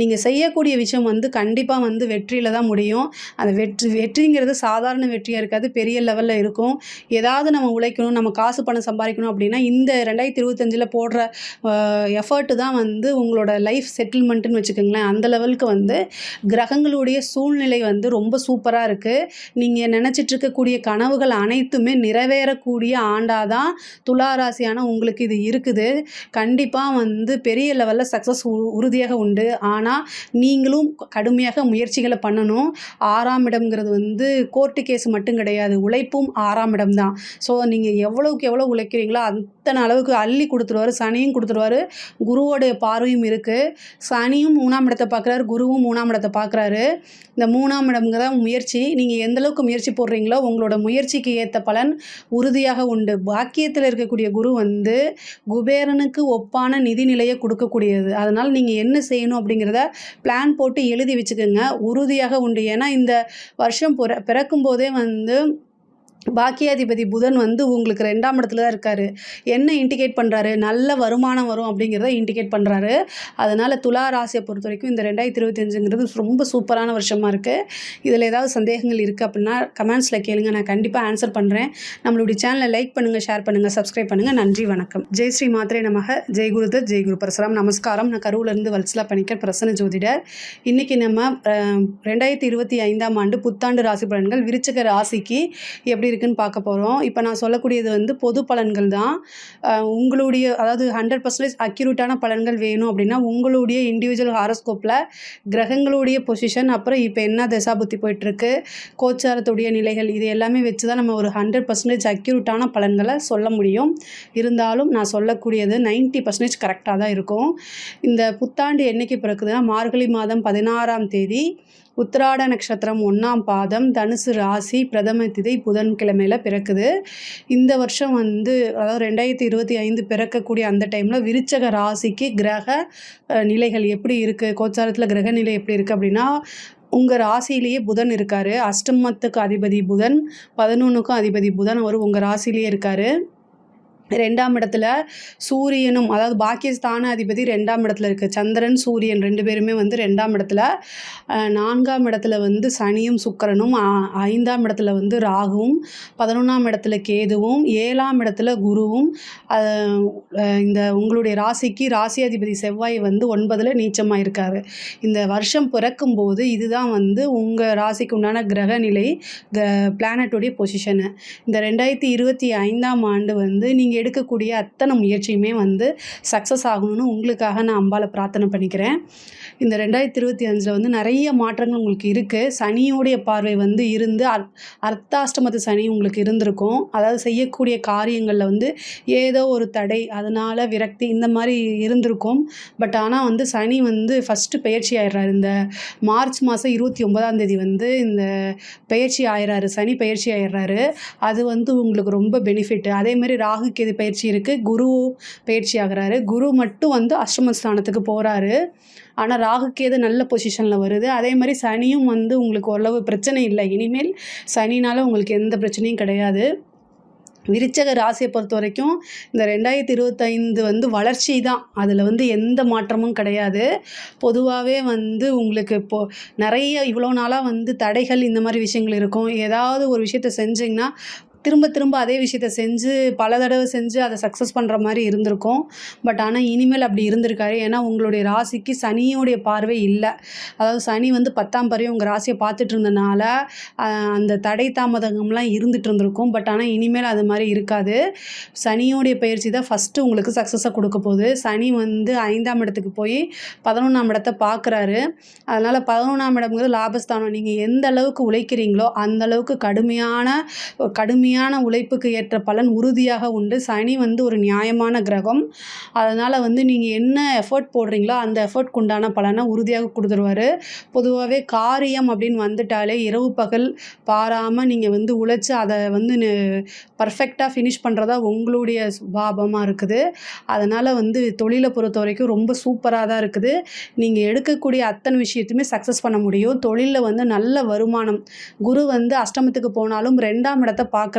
நீங்கள் செய்யக்கூடிய விஷயம் வந்து கண்டிப்பாக வந்து வெற்றியில் தான் முடியும். அந்த வெற்றிங்கிறது சாதாரண வெற்றியாக இருக்காது, பெரிய லெவலில் இருக்கும். ஏதாவது நம்ம உழைக்கணும், நம்ம காசு பணம் சம்பாதிக்கணும் அப்படின்னா இந்த 2025 போடுற எஃபர்ட்டு தான் வந்து உங்களோட லைஃப் செட்டில்மெண்ட்டுன்னு வச்சுக்கோங்களேன். அந்த லெவலுக்கு வந்து கிரகங்களுடைய சூழ்நிலை வந்து ரொம்ப சூப்பராக இருக்குது. நீங்கள் நினச்சிட்டு இருக்கக்கூடிய கனவுகள் அனைத்துமே நிறைவேறக்கூடிய ஆண்டாக தான் துலா ராசியான உங்களுக்கு இது இருக்குது. கண்டிப்பாக வந்து பெரிய லெவலில் சக்ஸஸ் உறுதியாக உண்டு. ஆனால் நீங்களும் கடுமையாக முயற்சிகளை பண்ணணும். 6ஆம் இடம்ங்கிறது வந்து கோர்ட்டு கேஸ் மட்டும் கிடையாது, உழைப்பும் 6ஆம் இடம் தான். ஸோ நீங்கள் எவ்வளோக்கு எவ்வளோ உழைக்கிறீங்களோ அத்தனை அளவுக்கு அள்ளி கொடுத்துருவாரு. சனியும் கொடுத்துருவாரு, குருவோடைய பார்வையும் இருக்குது. சனியும் 3ஆம் இடத்தை பார்க்குறாரு, குருவும் 3ஆம் இடத்தை பார்க்குறாரு. இந்த 3ஆம் இடம்ங்கிற முயற்சி, நீங்கள் எந்தளவுக்கு முயற்சி போடுறீங்களோ உங்களோட முயற்சிக்கு ஏற்ற பலன் உறுதியாக உண்டு. பாக்கியத்தில் இருக்கக்கூடிய குரு வந்து குபேரனுக்கு ஒப்பான நிதிநிலையை கொடுக்கக்கூடியது. அதனால் நீங்கள் என்ன செய்யணும் அப்படிங்கிறத பிளான் போட்டு எழுதி வச்சுக்கோங்க, உறுதியாக உண்டு. ஏன்னா இந்த வருஷம் பிறக்கும் போதே வந்து பாக்கியாதிபதி புதன் வந்து உங்களுக்கு 2ஆம் இடத்துல தான் இருக்கார். என்ன இண்டிகேட் பண்ணுறாரு? நல்ல வருமானம் வரும் அப்படிங்கிறத இண்டிகேட் பண்ணுறாரு. அதனால் துலா ராசியை பொறுத்த வரைக்கும் இந்த 2025ங்கிறது ரொம்ப சூப்பரான வருஷமாக இருக்குது. இதில் ஏதாவது சந்தேகங்கள் இருக்குது அப்படின்னா கமெண்ட்ஸில் கேளுங்க, நான் கண்டிப்பாக ஆன்சர் பண்ணுறேன். நம்மளுடைய சேனலை லைக் பண்ணுங்கள், ஷேர் பண்ணுங்கள், சப்ஸ்கிரைப் பண்ணுங்கள். நன்றி, வணக்கம். ஜெய் ஸ்ரீ மாத்ரே நமக. ஜெய் குருதத், ஜெய் குரு பரசுராம். நமஸ்காரம். நான் கரூர்லேருந்து வல்சலா பணிக்கர், பிரசன்ன ஜோதிடர். இன்றைக்கி நம்ம 2025ஆம் ஆண்டு புத்தாண்டு ராசி பலன்கள் விருச்சிக ராசிக்கு எப்படி இருக்குன்னு பார்க்க போகிறோம். இப்போ நான் சொல்லக்கூடியது வந்து பொது பலன்கள் தான். உங்களுடைய அதாவது 100% அக்யூரேட்டான பலன்கள் வேணும் அப்படின்னா உங்களுடைய இண்டிவிஜுவல் ஹாரோஸ்கோப்பில் கிரகங்களுடைய பொசிஷன், அப்புறம் இப்போ என்ன தசாபுத்தி போயிட்டுருக்கு, கோச்சாரத்துடைய நிலைகள், இது எல்லாமே வச்சு தான் நம்ம ஒரு 100% அக்யூரேட்டான பலன்களை சொல்ல முடியும். இருந்தாலும் நான் சொல்லக்கூடியது 90% கரெக்டாக தான் இருக்கும். இந்த புத்தாண்டு என்னைக்கு பிறக்குதுன்னா மார்கழி மாதம் 16ஆம் தேதி, உத்திராட நட்சத்திரம் 1ஆம் பாதம், தனுசு ராசி, பிரதம திதி புதன்கிழமையில் பிறக்குது. இந்த வருஷம் வந்து அதாவது 2025 பிறக்கக்கூடிய அந்த டைமில் விருச்சக ராசிக்கு கிரக நிலைகள் எப்படி இருக்குது, கோச்சாரத்தில் கிரக நிலை எப்படி இருக்குது அப்படின்னா உங்கள் ராசியிலேயே புதன் இருக்கார். அஷ்டமத்துக்கு அதிபதி புதன், 11க்கும் அதிபதி புதன், அவர் உங்கள் ராசியிலேயே இருக்கார். 2ஆம் இடத்துல சூரியனும், அதாவது பாக்கியஸ்தான அதிபதி 2ஆம் இடத்துல இருக்குது. சந்திரன் சூரியன் 2 பேருமே வந்து 2ஆம் இடத்துல. 4ஆம் இடத்துல வந்து சனியும் சுக்கிரனும், 5ஆம் இடத்துல வந்து ராகுவும், 11ஆம் இடத்துல கேதுவும், 7ஆம் இடத்துல குருவும், இந்த உங்களுடைய ராசிக்கு ராசி அதிபதி செவ்வாய் வந்து 9ல் நீச்சமாக இருக்காரு. இந்த வருஷம் பிறக்கும்போது இதுதான் வந்து உங்கள் ராசிக்கு உண்டான கிரக நிலை, பிளானட்டுடைய பொசிஷனு. இந்த 2025ஆம் ஆண்டு வந்து நீங்கள் எடுக்கக்கூடிய அத்தனை முயற்சியுமே வந்து சக்ஸஸ் ஆகணும்னு உங்களுக்காக நான் அம்பாளை பிரார்த்தனை பண்ணிக்கிறேன். இந்த 2025 வந்து நிறைய மாற்றங்கள் உங்களுக்கு இருக்குது. சனியோடைய பார்வை வந்து இருந்து அர்த்தாஷ்டமத்து சனி உங்களுக்கு இருந்திருக்கும். அதாவது செய்யக்கூடிய காரியங்களில் வந்து ஏதோ ஒரு தடை, அதனால் விரக்தி இந்த மாதிரி இருந்திருக்கும். பட் ஆனால் வந்து சனி வந்து ஃபஸ்ட்டு பயிற்சி ஆயிடுறாரு. இந்த மார்ச் மாதம் 29ஆம் தேதி வந்து இந்த பயிற்சி ஆயிடுறாரு, சனி பயிற்சி ஆயிடுறாரு. அது வந்து உங்களுக்கு ரொம்ப பெனிஃபிட்டு. அதேமாதிரி ராகு கேது பயிற்சி இருக்குது, குரு பயிற்சி ஆகிறாரு. குரு மட்டும் வந்து அஷ்டமஸ்தானத்துக்கு போகிறாரு. ஆனால் ராகு கேது நல்ல பொசிஷனில் வருது. அதே மாதிரி சனியும் வந்து உங்களுக்கு ஓரளவு பிரச்சனை இல்லை. இனிமேல் சனினால் உங்களுக்கு எந்த பிரச்சனையும் கிடையாது. விருச்சக ராசியை பொறுத்த வரைக்கும் இந்த 2025 வந்து வளர்ச்சி தான். அதில் வந்து எந்த மாற்றமும் கிடையாது. பொதுவாகவே வந்து உங்களுக்கு இப்போது நிறைய இவ்வளோ நாளாக வந்து தடைகள் இந்த மாதிரி விஷயங்கள் இருக்கும். ஏதாவது ஒரு விஷயத்த செஞ்சிங்கன்னா திரும்ப திரும்ப அதே விஷயத்த செஞ்சு பல தடவை செஞ்சு அதை சக்ஸஸ் பண்ணுற மாதிரி இருந்திருக்கும். பட் ஆனால் இனிமேல் அப்படி இருந்திருக்காரு. ஏன்னா உங்களுடைய ராசிக்கு சனியோடைய பார்வை இல்லை. அதாவது சனி வந்து 10ஆம் பார்வை உங்கள் ராசியை பார்த்துட்டு இருந்தனால அந்த தடை தாமதங்கள்லாம் இருந்துகிட்டு இருந்திருக்கும். பட் ஆனால் இனிமேல் அது மாதிரி இருக்காது. சனியோடைய பயிற்சி தான் ஃபஸ்ட்டு உங்களுக்கு சக்ஸஸை கொடுக்க போகுது. சனி வந்து 5ஆம் இடத்துக்கு போய் 11ஆம் இடத்தை பார்க்குறாரு. அதனால் 11ஆம் இடம்ங்கிறது லாபஸ்தானம். நீங்கள் எந்த அளவுக்கு உழைக்கிறீங்களோ அந்த அளவுக்கு கடுமையான உழைப்புக்கு ஏற்ற பலன் உறுதியாக உண்டு. சனி வந்து ஒரு நியாயமான கிரகம். அதனால் வந்து நீங்கள் என்ன எஃபர்ட் போடுறீங்களோ அந்த எஃபர்ட்க்கு உண்டான பலனை உறுதியாக கொடுத்துருவார். பொதுவாகவே காரியம் அப்படின்னு வந்துட்டாலே இரவு பகல் பாராமல் நீங்கள் வந்து உழைச்சி அதை வந்து பர்ஃபெக்டாக ஃபினிஷ் பண்ணுறதா உங்களுடைய சுபாவமாக இருக்குது. அதனால் வந்து தொழிலை பொறுத்த வரைக்கும் ரொம்ப சூப்பராக தான் இருக்குது. நீங்கள் எடுக்கக்கூடிய அத்தனை விஷயத்தையுமே சக்ஸஸ் பண்ண முடியும். தொழிலில் வந்து நல்ல வருமானம். குரு வந்து அஷ்டமத்துக்கு போனாலும் 2ஆம் இடத்தை பார்க்குறாருங்க.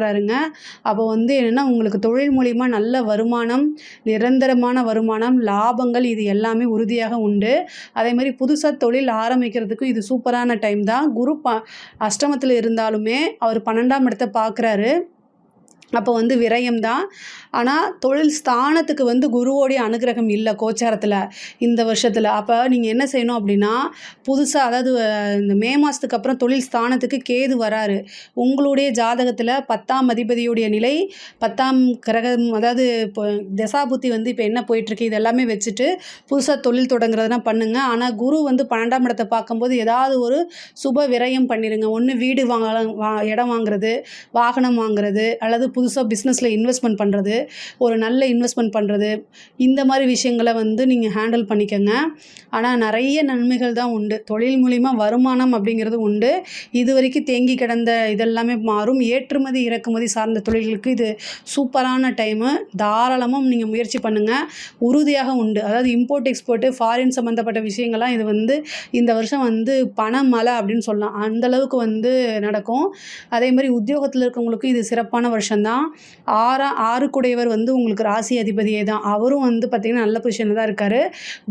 அப்போ வந்து என்னென்னா உங்களுக்கு தொழில் மூலிமா நல்ல வருமானம், நிரந்தரமான வருமானம், லாபங்கள் இது எல்லாமே உறுதியாக உண்டு. அதே மாதிரி புதுசாக தொழில் ஆரம்பிக்கிறதுக்கும் இது சூப்பரான டைம் தான். குரு அஷ்டமத்தில் இருந்தாலுமே அவர் 12ஆம் இடத்தை பார்க்குறாரு. அப்போ வந்து விரயம் தான். ஆனால் தொழில் ஸ்தானத்துக்கு வந்து குருவோடைய அனுகிரகம் இல்லை கோச்சாரத்தில் இந்த வருஷத்தில். அப்போ நீங்கள் என்ன செய்யணும் அப்படின்னா புதுசாக, அதாவது இந்த மே மாதத்துக்கு அப்புறம் தொழில் ஸ்தானத்துக்கு கேது வராரு. உங்களுடைய ஜாதகத்தில் 10ஆம் அதிபதியுடைய நிலை, 10ஆம் கிரகம், அதாவது இப்போ தசாபுத்தி வந்து இப்போ என்ன போயிட்டுருக்கு இது எல்லாமே வச்சுட்டு புதுசாக தொழில் தொடங்குறதுனா பண்ணுங்கள். ஆனால் குரு வந்து 12ஆம் இடத்தை பார்க்கும்போது ஏதாவது ஒரு சுப விரயம் பண்ணிடுங்க. ஒன்று வீடு இடம் வாங்குறது, வாகனம் வாங்குறது, அல்லது புதுசாக பிஸ்னஸில் இன்வெஸ்ட்மெண்ட் பண்ணுறது, ஒரு நல்ல இன்வெஸ்ட்மெண்ட் பண்ணுறது, இந்த மாதிரி விஷயங்களை வந்து நீங்கள் ஹேண்டில் பண்ணிக்கோங்க. ஆனால் நிறைய நன்மைகள் தான் உண்டு. தொழில் மூலிமா வருமானம் அப்படிங்கிறது உண்டு. இது வரைக்கும் தேங்கி கிடந்த இதெல்லாமே மாறும். ஏற்றுமதி இறக்குமதி சார்ந்த தொழில்களுக்கு இது சூப்பரான டைமு. தாராளமாக நீங்கள் முயற்சி பண்ணுங்கள். உறுதியாக உண்டு. அதாவது இம்போர்ட் எக்ஸ்போர்ட்டு, ஃபாரின் சம்மந்தப்பட்ட விஷயங்கள்லாம் இது வந்து இந்த வருஷம் வந்து பணமழை அப்படின்னு சொல்லலாம். அந்தளவுக்கு வந்து நடக்கும். அதே மாதிரி உத்தியோகத்தில் இருக்கவங்களுக்கு இது சிறப்பான வருஷம்தான். 6 வந்து உங்களுக்கு ராசி அதிபதியே தான். அவரும் வந்து பார்த்திங்கன்னா நல்ல பொசிஷனில் தான் இருக்கார்.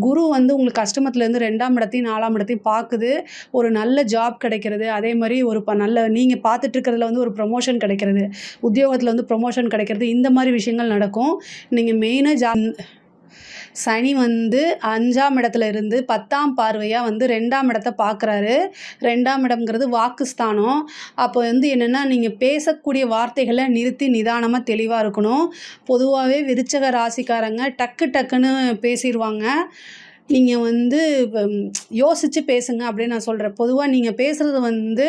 குரு வந்து உங்களுக்கு அஷ்டமத்துலேருந்து 2ஆம் இடத்தையும் 4ஆம் இடத்தையும் பார்க்குது. ஒரு நல்ல ஜாப் கிடைக்கிறது, அதே மாதிரி ஒரு நல்ல நீங்கள் பார்த்துட்ருக்கிறதுல வந்து ஒரு ப்ரொமோஷன் கிடைக்கிறது, உத்தியோகத்தில் வந்து ப்ரொமோஷன் கிடைக்கிறது, இந்த மாதிரி விஷயங்கள் நடக்கும். நீங்கள் மெயினாக சனி வந்து 5ஆம் இடத்துல இருந்து 10ஆம் பார்வையாக வந்து 2ஆம் இடத்தை பார்க்குறாரு. 2ஆம் இடம்ங்கிறது வாக்குஸ்தானம். அப்போ வந்து என்னென்னா நீங்கள் பேசக்கூடிய வார்த்தைகளை நிறுத்தி நிதானமாக தெளிவாக இருக்கணும். பொதுவாகவே விருச்சக ராசிக்காரங்க டக்குன்னு பேசிடுவாங்க. நீங்கள் வந்து யோசித்து பேசுங்க அப்படின்னு நான் சொல்கிறேன். பொதுவாக நீங்கள் பேசுகிறது வந்து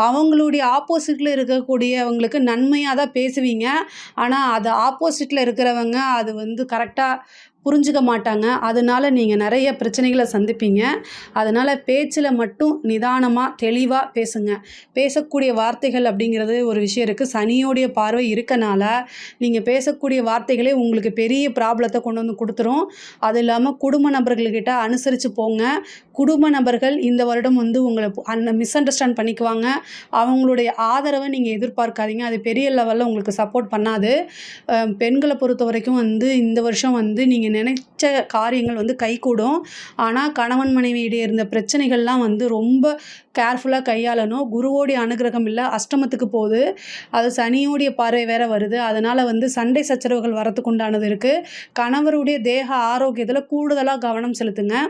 அவங்களுடைய ஆப்போசிட்டில் இருக்கக்கூடியவங்களுக்கு நன்மையாக தான் பேசுவீங்க. ஆனால் அது ஆப்போசிட்டில் இருக்கிறவங்க அது வந்து கரெக்டாக புரிஞ்சுக்க மாட்டாங்க. அதனால நீங்கள் நிறைய பிரச்சனைகளை சந்திப்பீங்க. அதனால் பேச்சில் மட்டும் நிதானமாக தெளிவாக பேசுங்க. பேசக்கூடிய வார்த்தைகள் அப்படிங்கிறது ஒரு விஷயம் இருக்குது. சனியோடைய பார்வை இருக்கனால நீங்கள் பேசக்கூடிய வார்த்தைகளே உங்களுக்கு பெரிய ப்ராப்ளத்தை கொண்டு வந்து கொடுத்துரும். அது இல்லாமல் குடும்ப நபர்கள்கிட்ட அனுசரித்து போங்க. குடும்ப நபர்கள் இந்த வருடம் வந்து உங்களை மிஸ் அண்டர்ஸ்டாண்ட் பண்ணிக்குவாங்க. அவங்களுடைய ஆதரவை நீங்கள் எதிர்பார்க்காதீங்க. அது பெரிய லெவலில் உங்களுக்கு சப்போர்ட் பண்ணாது. பெண்களை பொறுத்த வரைக்கும் வந்து இந்த வருஷம் வந்து நீங்கள் நினைச்ச காரியங்கள் வந்து கைகூடும். ஆனால் கணவன் மனைவியிடையே இருந்த பிரச்சனைகள்லாம் வந்து ரொம்ப கேர்ஃபுல்லாக கையாளணும். குருவோடைய அனுகிரகம் இல்லை, அஷ்டமத்துக்கு போகுது. அது சனியோடைய பார்வை வேற வருது. அதனால் வந்து சண்டை சச்சரவுகள் வரத்துக்கு உண்டானது இருக்குது. கணவருடைய தேக ஆரோக்கியத்தில் கூடுதலாக கவனம் செலுத்துங்க.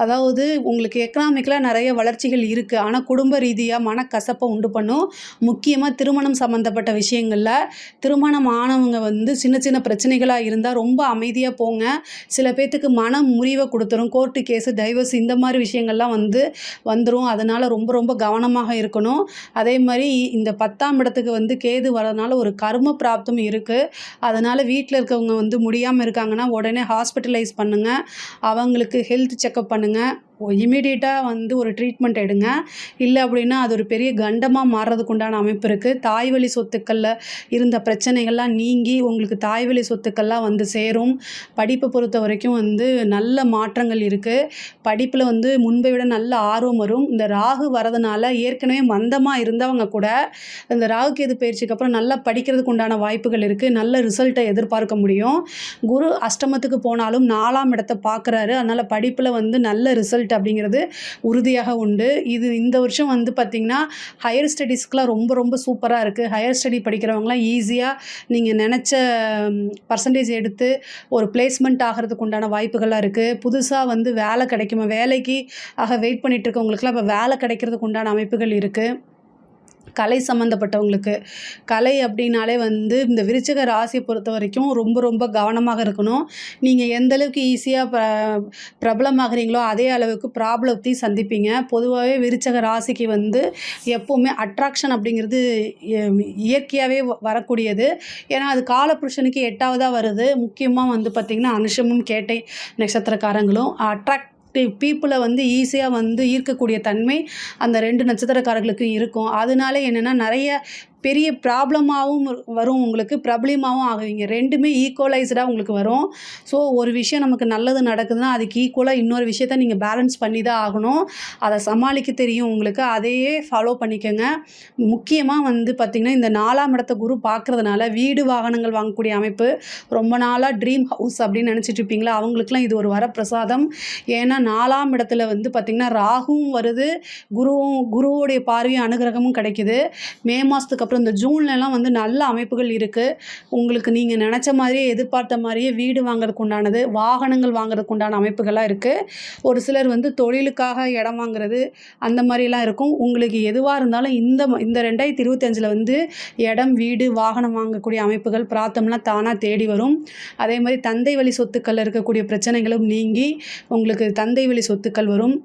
அதாவது உங்களுக்கு எக்கனாமிக்கலாக நிறைய வளர்ச்சிகள் இருக்குது. ஆனால் குடும்ப ரீதியாக மனக்கசப்பை உண்டு பண்ணும். முக்கியமாக திருமணம் சம்மந்தப்பட்ட விஷயங்களில் திருமணம் ஆனவங்க வந்து சின்ன சின்ன பிரச்சனைகளாக இருந்தால் ரொம்ப அமைதியாக போங்க. சில பேர்த்துக்கு மன முறிவை கொடுத்துரும். கோர்ட்டு கேஸு, டைவர்ஸ் இந்த மாதிரி விஷயங்கள்லாம் வந்துடும். அதனால் ரொம்ப ரொம்ப கவனமாக இருக்கணும். அதே மாதிரி இந்த 10ஆம் இடத்துக்கு வந்து கேது வரதுனால ஒரு கர்ம பிராப்தம் இருக்குது. அதனால் வீட்டில் இருக்கவங்க வந்து முடியாமல் இருக்காங்கன்னா உடனே ஹாஸ்பிட்டலைஸ் பண்ணுங்கள். அவங்களுக்கு ஹெல்த் செக்கப் பண்ணுங்கள். இமீடியட்டாக வந்து ஒரு ட்ரீட்மெண்ட் எடுங்க. இல்லை அப்படின்னா அது ஒரு பெரிய கண்டமாக மாறுறதுக்கு உண்டான அமைப்பு இருக்குது. தாய்வழி சொத்துக்களில் இருந்த பிரச்சனைகள்லாம் நீங்கி உங்களுக்கு தாய்வழி சொத்துக்கள்லாம் வந்து சேரும். படிப்பை பொறுத்த வரைக்கும் வந்து நல்ல மாற்றங்கள் இருக்குது. படிப்பில் வந்து முன்பை விட நல்ல ஆர்வம் வரும். இந்த ராகு வரதுனால ஏற்கனவே மந்தமாக இருந்தவங்க கூட இந்த ராகு கேது பயிற்சிக்கு அப்புறம் நல்லா படிக்கிறதுக்கு உண்டான வாய்ப்புகள் இருக்குது. நல்ல ரிசல்ட்டை எதிர்பார்க்க முடியும். குரு அஷ்டமத்துக்கு போனாலும் 4ஆம் இடத்தை பார்க்குறாரு. அதனால் படிப்பில் வந்து நல்ல ரிசல்ட் அப்படிங்கிறது உறுதியாக உண்டு. இது இந்த வருஷம் வந்து பார்த்திங்கன்னா ஹையர் ஸ்டடீஸ்க்குலாம் ரொம்ப ரொம்ப சூப்பராக இருக்குது. ஹையர் ஸ்டடி படிக்கிறவங்களாம் ஈஸியாக நீங்கள் நினச்ச பர்சன்டேஜ் எடுத்து ஒரு பிளேஸ்மெண்ட் ஆகிறதுக்கு உண்டான வாய்ப்புகள்லாம் இருக்குது. புதுசாக வந்து வேலை கிடைக்குமா, வேலைக்கு வெயிட் பண்ணிகிட்டு இருக்கவங்களுக்குலாம் இப்போ வேலை கிடைக்கிறதுக்கு உண்டான அமைப்புகள் இருக்குது. கலை சம்மந்தப்பட்டவங்களுக்கு கலை அப்படின்னாலே வந்து இந்த விருச்சிக ராசியை பொறுத்த வரைக்கும் ரொம்ப ரொம்ப கவனமாக இருக்கணும். நீங்கள் எந்த அளவுக்கு ஈஸியாக பிரபலமாகறீங்களோ அதே அளவுக்கு ப்ராப்ளத்தையும் சந்திப்பீங்க. பொதுவாகவே விருச்சிக ராசிக்கு வந்து எப்போவுமே அட்ராக்ஷன் அப்படிங்கிறது இயற்கையாகவே வரக்கூடியது. ஏன்னா அது காலபுருஷனுக்கு 8ஆவதாக வருது. முக்கியமாக வந்து பார்த்திங்கன்னா அனுஷமும் கேட்டை நட்சத்திரக்காரங்களும் பீப்புளை வந்து ஈஸியாக வந்து ஈர்க்கக்கூடிய தன்மை அந்த 2 நட்சத்திரக்காரர்களுக்கும் இருக்கும். அதனால என்னென்னா நிறைய பெரிய ப்ராப்ளமாகவும் வரும், உங்களுக்கு பிரபலமாகவும் ஆகுவீங்க. 2மே ஈக்குவலைஸ்டாக உங்களுக்கு வரும். ஸோ ஒரு விஷயம் நமக்கு நல்லது நடக்குதுன்னா அதுக்கு ஈக்குவலாக இன்னொரு விஷயத்த நீங்கள் பேலன்ஸ் பண்ணி தான் ஆகணும். அதை சமாளிக்க தெரியும் உங்களுக்கு. அதையே ஃபாலோ பண்ணிக்கோங்க. முக்கியமாக வந்து பார்த்திங்கன்னா இந்த 4ஆம் இடத்த குரு பார்க்குறதுனால வீடு வாகனங்கள் வாங்கக்கூடிய அமைப்பு, ரொம்ப நாளாக ட்ரீம் ஹவுஸ் அப்படின்னு நினச்சிட்டு இருப்பீங்களா, அவங்களுக்குலாம் இது ஒரு வரப்பிரசாதம். ஏன்னா 4ஆம் இடத்துல வந்து பார்த்திங்கன்னா ராகுவும் வருது, குருவோடைய பார்வையும் அனுகிரகமும் கிடைக்குது. மே மாதத்துக்கு அப்புறம் இந்த ஜூன்லலாம் வந்து நல்ல அமைப்புகள் இருக்குது. உங்களுக்கு நீங்கள் நினச்ச மாதிரியே எதிர்பார்த்த மாதிரியே வீடு வாங்குறதுக்கு உண்டானது, வாகனங்கள் வாங்குறதுக்கு உண்டான அமைப்புகள்லாம் இருக்குது. ஒரு சிலர் வந்து தொழிலுக்காக இடம் வாங்குறது அந்த மாதிரிலாம் இருக்கும். உங்களுக்கு எதுவாக இருந்தாலும் இந்த 2025 வந்து இடம், வீடு, வாகனம் வாங்கக்கூடிய அமைப்புகள் பிராத்தம்லாம் தானாக தேடி வரும். அதே மாதிரி தந்தை வழி சொத்துக்களில் இருக்கக்கூடிய பிரச்சனைகளும் நீங்கி உங்களுக்கு தந்தை வழி சொத்துக்கள் வரும்.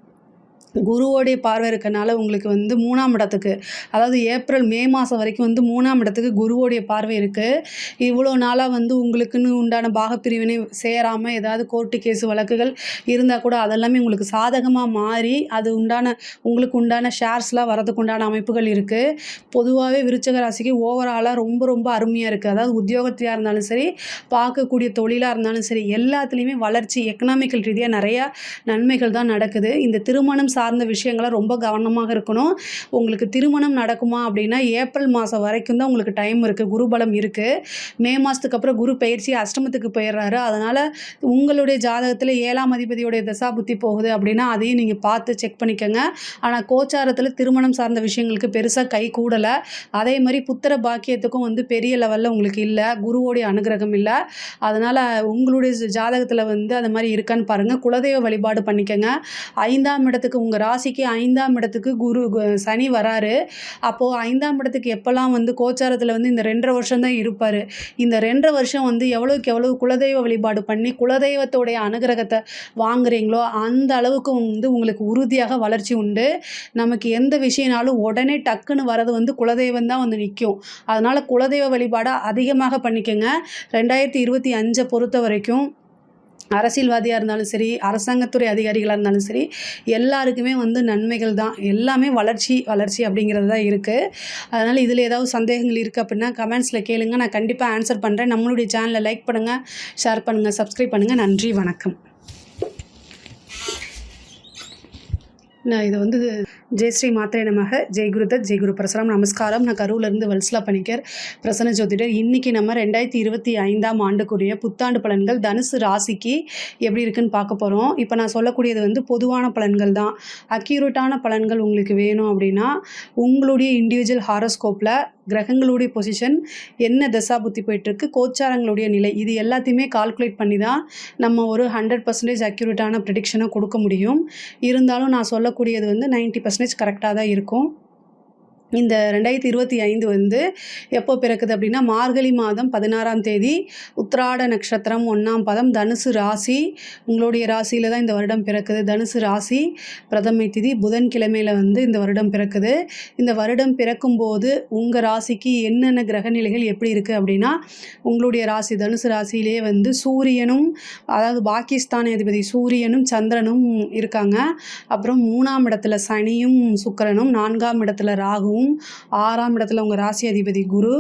குருவோடைய பார்வை இருக்கனால உங்களுக்கு வந்து 3ஆம் இடத்துக்கு, அதாவது ஏப்ரல் மே மாதம் வரைக்கும் வந்து 3ஆம் இடத்துக்கு குருவோடைய பார்வை இருக்குது. இவ்வளோ நாளாக வந்து உங்களுக்குன்னு உண்டான பாகப்பிரிவினை சேராமல் ஏதாவது கோர்ட்டு கேஸு வழக்குகள் இருந்தால் கூட அதெல்லாமே உங்களுக்கு சாதகமாக மாறி அது உங்களுக்கு உண்டான ஷேர்ஸ்லாம் வரதுக்கு உண்டான அமைப்புகள் இருக்குது. பொதுவாகவே விருச்சிக ராசிக்கு ஓவராலாக ரொம்ப ரொம்ப அருமையாக இருக்குது. அதாவது உத்தியோகத்தியாக இருந்தாலும் சரி, பார்க்கக்கூடிய தொழிலாக இருந்தாலும் சரி, எல்லாத்துலேயுமே வளர்ச்சி, எக்கனாமிக்கல் ரீதியாக நிறையா நன்மைகள் தான் நடக்குது. இந்த திருமணம் சார்ந்த விஷயங்களை ரொம்ப கவனமாக இருக்கணும். உங்களுக்கு திருமணம் நடக்குமா அப்படின்னா ஏப்ரல் மாதம் வரைக்கும் தான் உங்களுக்கு டைம் இருக்குது, குருபலம் இருக்குது. மே மாதத்துக்கு அப்புறம் குரு பயிற்சி அஷ்டமத்துக்கு போயிடுறாரு. அதனால் உங்களுடைய ஜாதகத்தில் 7ஆம் அதிபதியோடைய தசா புத்தி போகுது அப்படின்னா அதையும் நீங்கள் பார்த்து செக் பண்ணிக்கோங்க. ஆனால் கோச்சாரத்தில் திருமணம் சார்ந்த விஷயங்களுக்கு பெருசாக கை கூடலை. அதே மாதிரி புத்திர பாக்கியத்துக்கும் வந்து பெரிய லெவலில் உங்களுக்கு இல்லை, குருவோடைய அனுகிரகம் இல்லை. அதனால் உங்களுடைய ஜாதகத்தில் வந்து அது மாதிரி இருக்கான்னு பாருங்கள். குலதெய்வ வழிபாடு பண்ணிக்கோங்க. 5ஆம் இடத்துக்கு உங்கள் ராசிக்கு 5ஆம் இடத்துக்கு சனி வராரு. அப்போது 5ஆம் இடத்துக்கு எப்போல்லாம் வந்து கோச்சாரத்தில் வந்து இந்த 2.5 வருஷம் தான் இருப்பார். இந்த 2.5 வருஷம் வந்து எவ்வளோக்கு எவ்வளோ குலதெய்வ வழிபாடு பண்ணி குலதெய்வத்தோடைய அனுகிரகத்தை வாங்குறீங்களோ அந்த அளவுக்கு வந்து உங்களுக்கு உறுதியாக வளர்ச்சி உண்டு. நமக்கு எந்த விஷயம்னாலும் உடனே டக்குன்னு வரது வந்து குலதெய்வம் தான் வந்து நிற்கும். அதனால் குலதெய்வ வழிபாடை அதிகமாக பண்ணிக்கோங்க. 2025 பொறுத்த வரைக்கும் அரசியல்வாதியாக இருந்தாலும் சரி, அரசாங்கத்துறை அதிகாரிகளாக இருந்தாலும் சரி, எல்லாருக்குமே வந்து நன்மைகள் தான். எல்லாமே வளர்ச்சி அப்படிங்கிறது தான் இருக்குது. அதனால் இதில் ஏதாவது சந்தேகங்கள் இருக்குது அப்படின்னா கமெண்ட்ஸில் கேளுங்க, நான் கண்டிப்பாக ஆன்சர் பண்ணுறேன். நம்மளுடைய சேனலை லைக் பண்ணுங்கள், ஷேர் பண்ணுங்கள், சப்ஸ்கிரைப் பண்ணுங்கள். நன்றி, வணக்கம். நான் இது வந்து ஜெயஸ்ரீ மாத்திரை நமக ஜெய் குருதத் ஜெய் குரு பிரசரம் நமஸ்காரம். நான் கரூர்லேருந்து வல்சலா பணிக்கர் பிரசன்ன ஜோதிடர். இன்றைக்கி நம்ம 2025ஆம் ஆண்டுக்குரிய புத்தாண்டு பலன்கள் தனுசு ராசிக்கு எப்படி இருக்குன்னு பார்க்க போகிறோம். இப்போ நான் சொல்லக்கூடியது வந்து பொதுவான பலன்கள் தான். அக்யூரேட்டான பலன்கள் உங்களுக்கு வேணும் அப்படின்னா உங்களுடைய இண்டிவிஜுவல் ஹாரோஸ்கோப்பில் கிரகங்களுடைய பொசிஷன், என்ன தசாபுத்தி போயிட்டுருக்கு, கோச்சாரங்களுடைய நிலை, இது எல்லாத்தையுமே கால்குலேட் பண்ணி தான் நம்ம ஒரு 100% அக்யூரேட்டான ப்ரெடிக்ஷனை கொடுக்க முடியும். இருந்தாலும் நான் சொல்லக்கூடியது வந்து 90% கரெக்டாக தான் இருக்கும். இந்த 2025 வந்து எப்போ பிறக்குது அப்படின்னா மார்கழி மாதம் 16ஆம் தேதி உத்திராட நட்சத்திரம் 1ஆம் பதம் தனுசு ராசி. உங்களுடைய ராசியில் தான் இந்த வருடம் பிறக்குது. தனுசு ராசி பிரதமை திதி புதன்கிழமையில் வந்து இந்த வருடம் பிறக்குது. இந்த வருடம் பிறக்கும்போது உங்கள் ராசிக்கு என்னென்ன கிரகநிலைகள் எப்படி இருக்குது அப்படின்னா உங்களுடைய ராசி தனுசு ராசியிலே வந்து சூரியனும், அதாவது பாகிஸ்தான் அதிபதி சூரியனும் சந்திரனும் இருக்காங்க. அப்புறம் 3ஆம் இடத்துல சனியும் சுக்கிரனும், 4ஆம் இடத்துல ராகுவும், 6ஆம் இடத்துல உங்கள் ராசி அதிபதி குரு,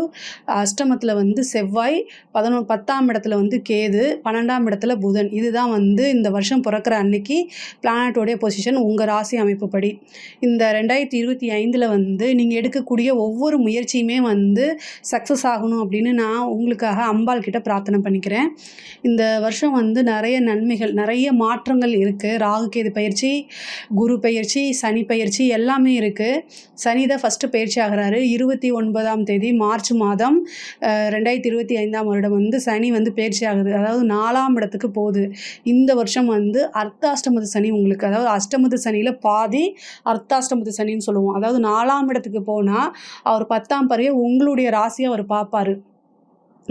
அஷ்டமத்தில் வந்து செவ்வாய், 10ஆம் இடத்துல வந்து கேது, 12ஆம் இடத்துல புதன். இதுதான் வந்து இந்த வருஷம் பிறக்கிற அன்னைக்கு பிளானட்டோடைய பொசிஷன் உங்கள் ராசி அமைப்புப்படி. இந்த 2025 வந்து நீங்கள் எடுக்கக்கூடிய ஒவ்வொரு முயற்சியுமே வந்து சக்ஸஸ் ஆகணும் அப்படின்னு நான் உங்களுக்காக அம்பாள் கிட்ட பிரார்த்தனை பண்ணிக்கிறேன். இந்த வருஷம் வந்து நிறைய நன்மைகள், நிறைய மாற்றங்கள் இருக்குது. ராகு கேது பயிற்சி, குரு பயிற்சி, சனி பயிற்சி எல்லாமே இருக்குது. சனி தான் ஃபஸ்ட்டு பயிற்சி ஆகிறாரு. 29ஆம் தேதி மார்ச் மாதம் 2025ஆம் வருடம் வந்து சனி வந்து பயிற்சி ஆகுது. அதாவது 4ஆம் இடத்துக்கு போகுது. இந்த வருஷம் வந்து அர்த்தாஷ்டமத்து சனி உங்களுக்கு, அதாவது அஷ்டமத்து சனியில் பாதி அர்த்தாஷ்டமத்து சனின்னு சொல்லுவோம். அதாவது 4ஆம் இடத்துக்கு போனால் அவர் 10ஆம் பறையை உங்களுடைய ராசியை அவர் பார்ப்பார்.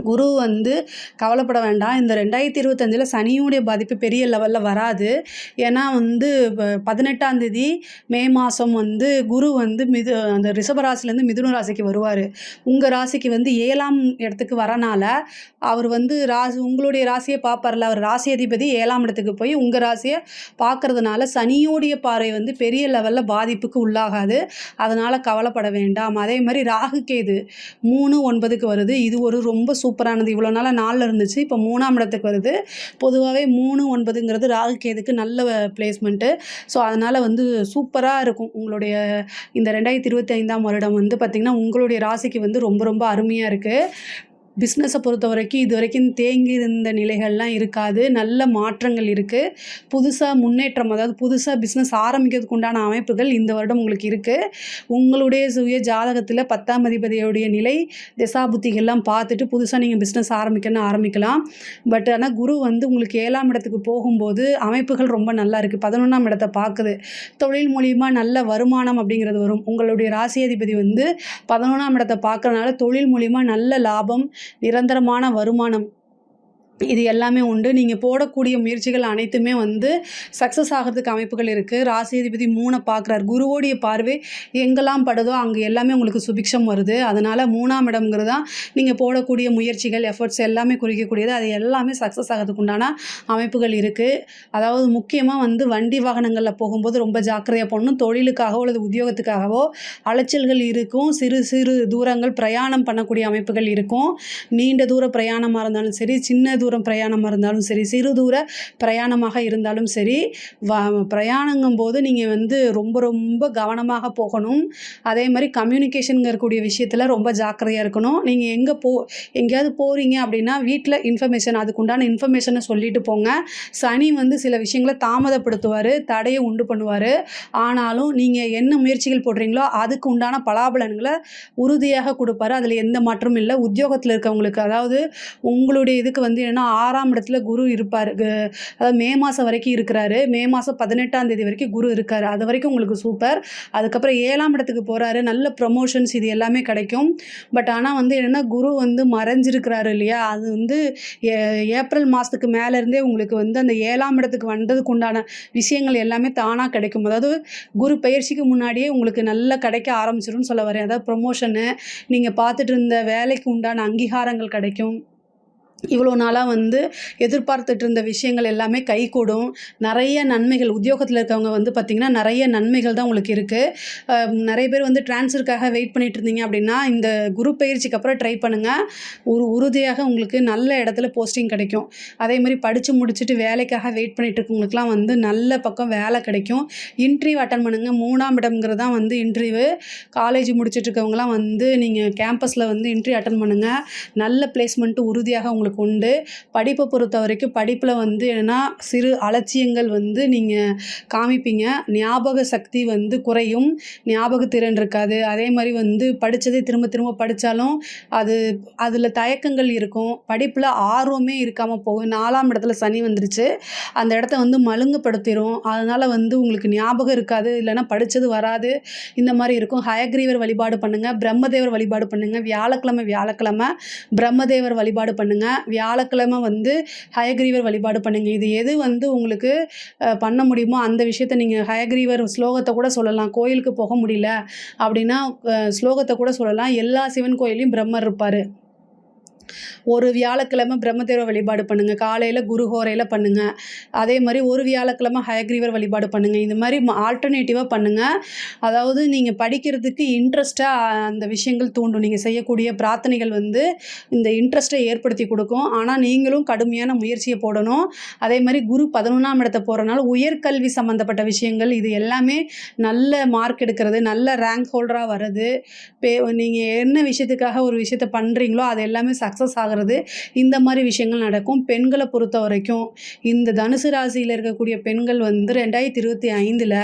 குரு வந்து கவலைப்பட வேண்டாம். இந்த 2025 சனியுடைய பாதிப்பு பெரிய லெவலில் வராது. ஏன்னா வந்து 18ஆம் தேதி மே மாதம் வந்து குரு வந்து அந்த ரிஷபராசிலேருந்து மிதுன ராசிக்கு வருவார். உங்கள் ராசிக்கு வந்து 7ஆம் இடத்துக்கு வரனால அவர் வந்து உங்களுடைய ராசியை பார்ப்பார்ல, அவர் ராசி அதிபதி 7ஆம் இடத்துக்கு போய் உங்கள் ராசியை பார்க்கறதுனால சனியோடைய பார்வை வந்து பெரிய லெவலில் பாதிப்புக்கு உள்ளாகாது. அதனால் கவலைப்பட வேண்டாம். அதே மாதிரி ராகு கேது 3-9க்கு வருது. இது ஒரு ரொம்ப சூப்பரானது. இவ்வளோ நாளாக 4 இருந்துச்சு, இப்போ 3ஆம் இடத்துக்கு வருது. பொதுவாகவே 3-9ங்கிறது ராகு கேதுக்கு நல்ல பிளேஸ்மெண்ட்டு. ஸோ அதனால் வந்து சூப்பராக இருக்கும். உங்களுடைய இந்த 2025ஆம் வருடம் வந்து பார்த்திங்கன்னா உங்களுடைய ராசிக்கு வந்து ரொம்ப ரொம்ப அருமையாக இருக்குது. பிஸ்னஸை பொறுத்த வரைக்கும் இது வரைக்கும் தேங்கி இருந்த நிலைகள்லாம் இருக்காது. நல்ல மாற்றங்கள் இருக்குது. புதுசாக முன்னேற்றம், அதாவது புதுசாக பிஸ்னஸ் ஆரம்பிக்கிறதுக்கு உண்டான அமைப்புகள் இந்த வருடம் உங்களுக்கு இருக்குது. உங்களுடைய சுய ஜாதகத்தில் 10ஆம் அதிபதியுடைய நிலை திசாபுத்திகள்லாம் பார்த்துட்டு புதுசாக நீங்கள் பிஸ்னஸ் ஆரம்பிக்கலாம். பட் ஆனால் குரு வந்து உங்களுக்கு 7ஆம் இடத்துக்கு போகும்போது அமைப்புகள் ரொம்ப நல்லா இருக்குது. 11ஆம் இடத்தை பார்க்குது. தொழில் மூலியமாக நல்ல வருமானம் அப்படிங்கிறது வரும். உங்களுடைய ராசி அதிபதி வந்து 11ஆம் இடத்தை பார்க்கறனால தொழில் மூலியமாக நல்ல லாபம், நிரந்தரமான வருமானம், இது எல்லாமே உண்டு. நீங்கள் போடக்கூடிய முயற்சிகள் அனைத்துமே வந்து சக்ஸஸ் ஆகிறதுக்கு அமைப்புகள் இருக்குது. ராசி அதிபதி 3 பார்க்குறார். குருவோடைய பார்வை எங்கெல்லாம் படுதோ அங்கே எல்லாமே உங்களுக்கு சுபிக்ஷம் வருது. அதனால் 3ஆம் இடம்ங்கிறது தான் நீங்கள் போடக்கூடிய முயற்சிகள், எஃபர்ட்ஸ் எல்லாமே குறிக்கக்கூடியது. அது எல்லாமே சக்ஸஸ் ஆகிறதுக்கு உண்டான அமைப்புகள் இருக்குது. அதாவது முக்கியமாக வந்து வண்டி வாகனங்களில் போகும்போது ரொம்ப ஜாக்கிரதையாக போகணும். தொழிலுக்காகவோ அல்லது உத்தியோகத்துக்காகவோ அலைச்சல்கள் இருக்கும். சிறு சிறு தூரங்கள் பிரயாணம் பண்ணக்கூடிய அமைப்புகள் இருக்கும். நீண்ட தூர பிரயாணமாக இருந்தாலும் சரி, சின்ன தூரம் பிரயாணமாக இருந்தாலும் சரி, சிறு தூர பிரயாணமாக இருந்தாலும் சரி, பிரயாணங்கும் போது நீங்கள் வந்து ரொம்ப ரொம்ப கவனமாக போகணும். அதே மாதிரி கம்யூனிகேஷனுங்கக்கூடிய விஷயத்தில் ரொம்ப ஜாக்கிரதையாக இருக்கணும். நீங்கள் எங்கேயாவது போகிறீங்க அப்படின்னா வீட்டில் இன்ஃபர்மேஷன், அதுக்குண்டான இன்ஃபர்மேஷனை சொல்லிட்டு போங்க. சனி வந்து சில விஷயங்களை தாமதப்படுத்துவார், தடையை உண்டு பண்ணுவார். ஆனாலும் நீங்கள் என்ன முயற்சிகள் போடுறீங்களோ அதுக்கு உண்டான பலாபலன்களை உறுதியாக கொடுப்பாரு. அதில் எந்த மாற்றமும் இல்லை. உத்தியோகத்தில் இருக்கவங்களுக்கு, அதாவது உங்களுடைய இதுக்கு வந்து ஏன்னா 6ஆம் இடத்துல குரு இருப்பார். அதாவது மே மாதம் வரைக்கும் இருக்கிறாரு. மே மாதம் 18ஆம் தேதி வரைக்கும் குரு இருக்கார். அது வரைக்கும் உங்களுக்கு சூப்பர். அதுக்கப்புறம் 7ஆம் இடத்துக்கு போகிறாரு. நல்ல ப்ரமோஷன்ஸ் இது எல்லாமே கிடைக்கும். பட் ஆனால் வந்து என்னென்னா குரு வந்து மறைஞ்சிருக்கிறாரு இல்லையா, அது வந்து ஏப்ரல் மாதத்துக்கு மேலேருந்தே உங்களுக்கு வந்து அந்த 7ஆம் இடத்துக்கு வந்ததுக்கு உண்டான விஷயங்கள் எல்லாமே தானாக கிடைக்கும். அதாவது குரு பயிற்சிக்கு முன்னாடியே உங்களுக்கு நல்லா கிடைக்க ஆரம்பிச்சிடும்னு சொல்ல வரேன். அதாவது ப்ரமோஷனு, நீங்கள் பார்த்துட்டு இருந்த வேலைக்கு உண்டான அங்கீகாரங்கள் கிடைக்கும். இவ்வளோ நாளாக வந்து எதிர்பார்த்துட்டு இருந்த விஷயங்கள் எல்லாமே கைகூடும். நிறைய நன்மைகள் உத்தியோகத்தில் இருக்கவங்க வந்து பார்த்திங்கன்னா, நிறைய நன்மைகள் தான் உங்களுக்கு இருக்குது. நிறைய பேர் வந்து ட்ரான்ஸ்ஃபருக்காக வெயிட் பண்ணிட்டு இருந்தீங்க அப்படின்னா, இந்த குரு பயிற்சிக்கு அப்புறம் ட்ரை பண்ணுங்கள். உறுதியாக உங்களுக்கு நல்ல இடத்துல போஸ்டிங் கிடைக்கும். அதேமாதிரி படித்து முடிச்சுட்டு வேலைக்காக வெயிட் பண்ணிட்டு இருக்கவங்களுக்குலாம் வந்து நல்ல பக்கம் வேலை கிடைக்கும். இன்டர்வியூ அட்டன் பண்ணுங்கள். 3ஆம் இடம்ங்கிறது தான் வந்து இன்டர்வியூ. காலேஜ் முடிச்சுட்டு இருக்கவங்கலாம் வந்து நீங்கள் கேம்பஸில் வந்து இன்டர்வியூ அட்டன் பண்ணுங்கள். நல்ல பிளேஸ்மெண்ட்டு உறுதியாக உங்களுக்கு உண்டு. படிப்பை பொறுத்த வரைக்கும் படிப்பில் வந்து என்னென்னா சிறு அலட்சியங்கள் வந்து நீங்கள் காமிப்பீங்க. ஞாபக சக்தி வந்து குறையும். ஞாபகத்திறன் இருக்காது. அதே மாதிரி வந்து படித்ததே திரும்ப திரும்ப படித்தாலும் அதில் தயக்கங்கள் இருக்கும். படிப்பில் ஆர்வமே இருக்காமல் போகும். 4ஆம் இடத்துல சனி வந்துருச்சு. அந்த இடத்த வந்து மழுங்குப்படுத்திடும். அதனால் வந்து உங்களுக்கு ஞாபகம் இருக்காது. இல்லைன்னா படித்தது வராது. இந்த மாதிரி இருக்கும். ஹயக்ரீவர் வழிபாடு பண்ணுங்கள். பிரம்மதேவர் வழிபாடு பண்ணுங்கள். வியாழக்கிழமை பிரம்மதேவர் வழிபாடு பண்ணுங்கள். வியாழக்கிழமை வந்து ஹயக்ரீவர் வழிபாடு பண்ணுங்க. இது எது வந்து உங்களுக்கு பண்ண முடியுமோ அந்த விஷயத்த நீங்கள் ஹயக்ரீவர் ஸ்லோகத்தை கூட சொல்லலாம். கோயிலுக்கு போக முடியல அப்படின்னா ஸ்லோகத்தை கூட சொல்லலாம். எல்லா சிவன் கோயிலையும் பிரம்மர் இருப்பார். ஒரு வியாழக்கிழமை பிரம்மதேவ வழிபாடு பண்ணுங்கள். காலையில் குருஹோரையில் பண்ணுங்கள். அதே மாதிரி ஒரு வியாழக்கிழமை ஹயக்ரீவர் வழிபாடு பண்ணுங்கள். இந்த மாதிரி ஆல்டர்னேட்டிவாக பண்ணுங்கள். அதாவது நீங்கள் படிக்கிறதுக்கு இன்ட்ரெஸ்ட்டாக அந்த விஷயங்கள் தூண்டும். நீங்கள் செய்யக்கூடிய பிரார்த்தனைகள் வந்து இந்த இன்ட்ரெஸ்ட்டை ஏற்படுத்தி கொடுக்கும். ஆனால் நீங்களும் கடுமையான முயற்சியை போடணும். அதே மாதிரி குரு 11ஆம் இடத்தை போகிறனால உயர்கல்வி சம்மந்தப்பட்ட விஷயங்கள் இது எல்லாமே நல்ல மார்க் எடுக்கிறது, நல்ல ரேங்க் ஹோல்டராக வர்றது, நீங்கள் என்ன விஷயத்துக்காக ஒரு விஷயத்தை பண்ணுறீங்களோ அது எல்லாமே சக்ஸஸ் ஆகிறது. இந்த மாதிரி விஷயங்கள் நடக்கும். பெண்களை பொறுத்த வரைக்கும் இந்த தனுசு ராசியில் இருக்கக்கூடிய பெண்கள் வந்து 2025ல்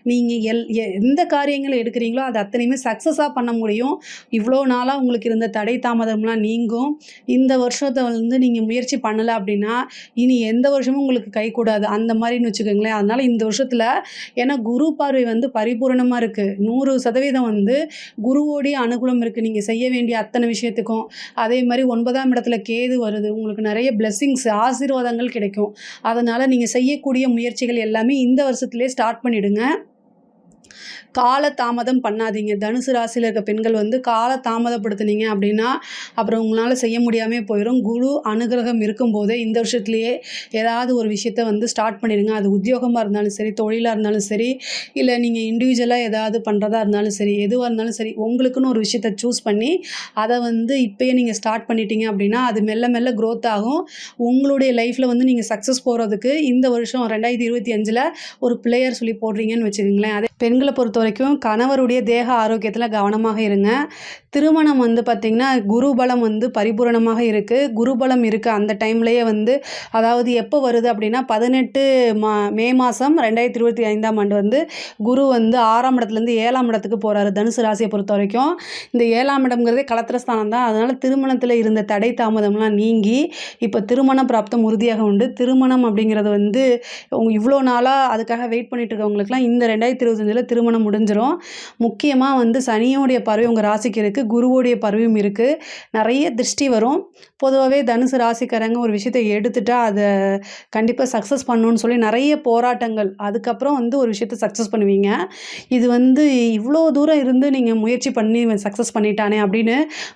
நீங்கள் எந்த காரியங்கள் எடுக்கிறீங்களோ அது அத்தனையுமே சக்ஸஸாக பண்ண முடியும். இவ்வளோ நாளாக உங்களுக்கு இருந்த தடை தாமதம்லாம் நீங்கும். இந்த வருஷத்தை வந்து நீங்கள் முயற்சி பண்ணலை அப்படின்னா இனி எந்த வருஷமும் உங்களுக்கு கைகூடாது. அந்த மாதிரின்னு வச்சுக்கோங்களேன். அதனால் இந்த வருஷத்தில் ஏன்னா குரு பார்வை வந்து பரிபூரணமாக இருக்குது. 100% வந்து குருவோடைய அனுகூலம் இருக்குது நீங்கள் செய்ய வேண்டிய அத்தனை விஷயத்துக்கும். அதே மாதிரி 9ஆம் இடத்துல கேது வருது. உங்களுக்கு நிறைய பிளெஸ்ஸிங்ஸ் ஆசீர்வாதங்கள் கிடைக்கும். அதனால் நீங்கள் செய்யக்கூடிய முயற்சிகள் எல்லாமே இந்த வருஷத்துலேயே ஸ்டார்ட் பண்ணிவிடுங்க. கால தாமதம் பண்ணாதீங்க. தனுசு ராசியில் இருக்க பெண்கள் வந்து கால தாமதப்படுத்துனீங்க அப்படின்னா அப்புறம் உங்களால் செய்ய முடியாமல் போயிடும். குரு அனுகிரகம் இருக்கும்போதே இந்த வருஷத்துலேயே ஏதாவது ஒரு விஷயத்த வந்து ஸ்டார்ட் பண்ணிடுங்க. அது உத்தியோகமாக இருந்தாலும் சரி, தொழிலாக இருந்தாலும் சரி, இல்லை நீங்கள் இண்டிவிஜுவலாக ஏதாவது பண்ணுறதா இருந்தாலும் சரி, எதுவாக இருந்தாலும் சரி, உங்களுக்குன்னு ஒரு விஷயத்த சூஸ் பண்ணி அதை வந்து இப்போயே நீங்கள் ஸ்டார்ட் பண்ணிட்டீங்க அப்படின்னா அது மெல்ல மெல்ல க்ரோத் ஆகும். உங்களுடைய லைஃப்பில் வந்து நீங்கள் சக்ஸஸ் போகிறதுக்கு இந்த வருஷம் 2025ல் ஒரு பிளேயர் சொல்லி போடுறீங்கன்னு வச்சுக்கோங்களேன். அதே பெண்களை பொறுத்த வரைக்கும் கணவருடைய தேக ஆரோக்கியத்தில் கவனமாக இருங்க. திருமணம் வந்து பார்த்திங்கன்னா குருபலம் வந்து பரிபூரணமாக இருக்குது. குருபலம் இருக்குது அந்த டைம்லேயே வந்து அதாவது எப்போ வருது அப்படின்னா 18 மே மாதம் 2025ஆம் ஆண்டு வந்து குரு வந்து 6ஆம் இடத்துலேருந்து 7ஆம் இடத்துக்கு போகிறாரு. தனுசு ராசியை பொறுத்த வரைக்கும் இந்த 7ஆம் இடம்ங்கிறதே களத்திரஸ்தானம் தான். அதனால் திருமணத்தில் இருந்த தடை தாமதம்லாம் நீங்கி இப்போ திருமண பிராப்தம் உறுதியாக உண்டு. திருமணம் அப்படிங்கிறது வந்து இவ்வளோ நாளாக அதுக்காக வெயிட் பண்ணிட்டு இருக்கவங்களுக்குலாம் இந்த 2025ல் திருமணம் முடிஞ்சிடும். முக்கியமாக வந்து சனியோடைய பார்வை உங்கள் ராசிக்கு இருக்குது. குருவோடைய பார்வையும் இருக்குது. நிறைய திருஷ்டி வரும். பொதுவாகவே தனுசு ராசிக்காரங்க ஒரு விஷயத்தை எடுத்துட்டா அதை கண்டிப்பாக சக்ஸஸ் பண்ணணும்னு சொல்லி நிறைய போராட்டங்கள் அதுக்கப்புறம் வந்து ஒரு விஷயத்தை சக்ஸஸ் பண்ணுவீங்க. இது வந்து இவ்வளோ தூரம் இருந்து நீங்கள் முயற்சி பண்ணி சக்ஸஸ் பண்ணிட்டானே அப்படின்னு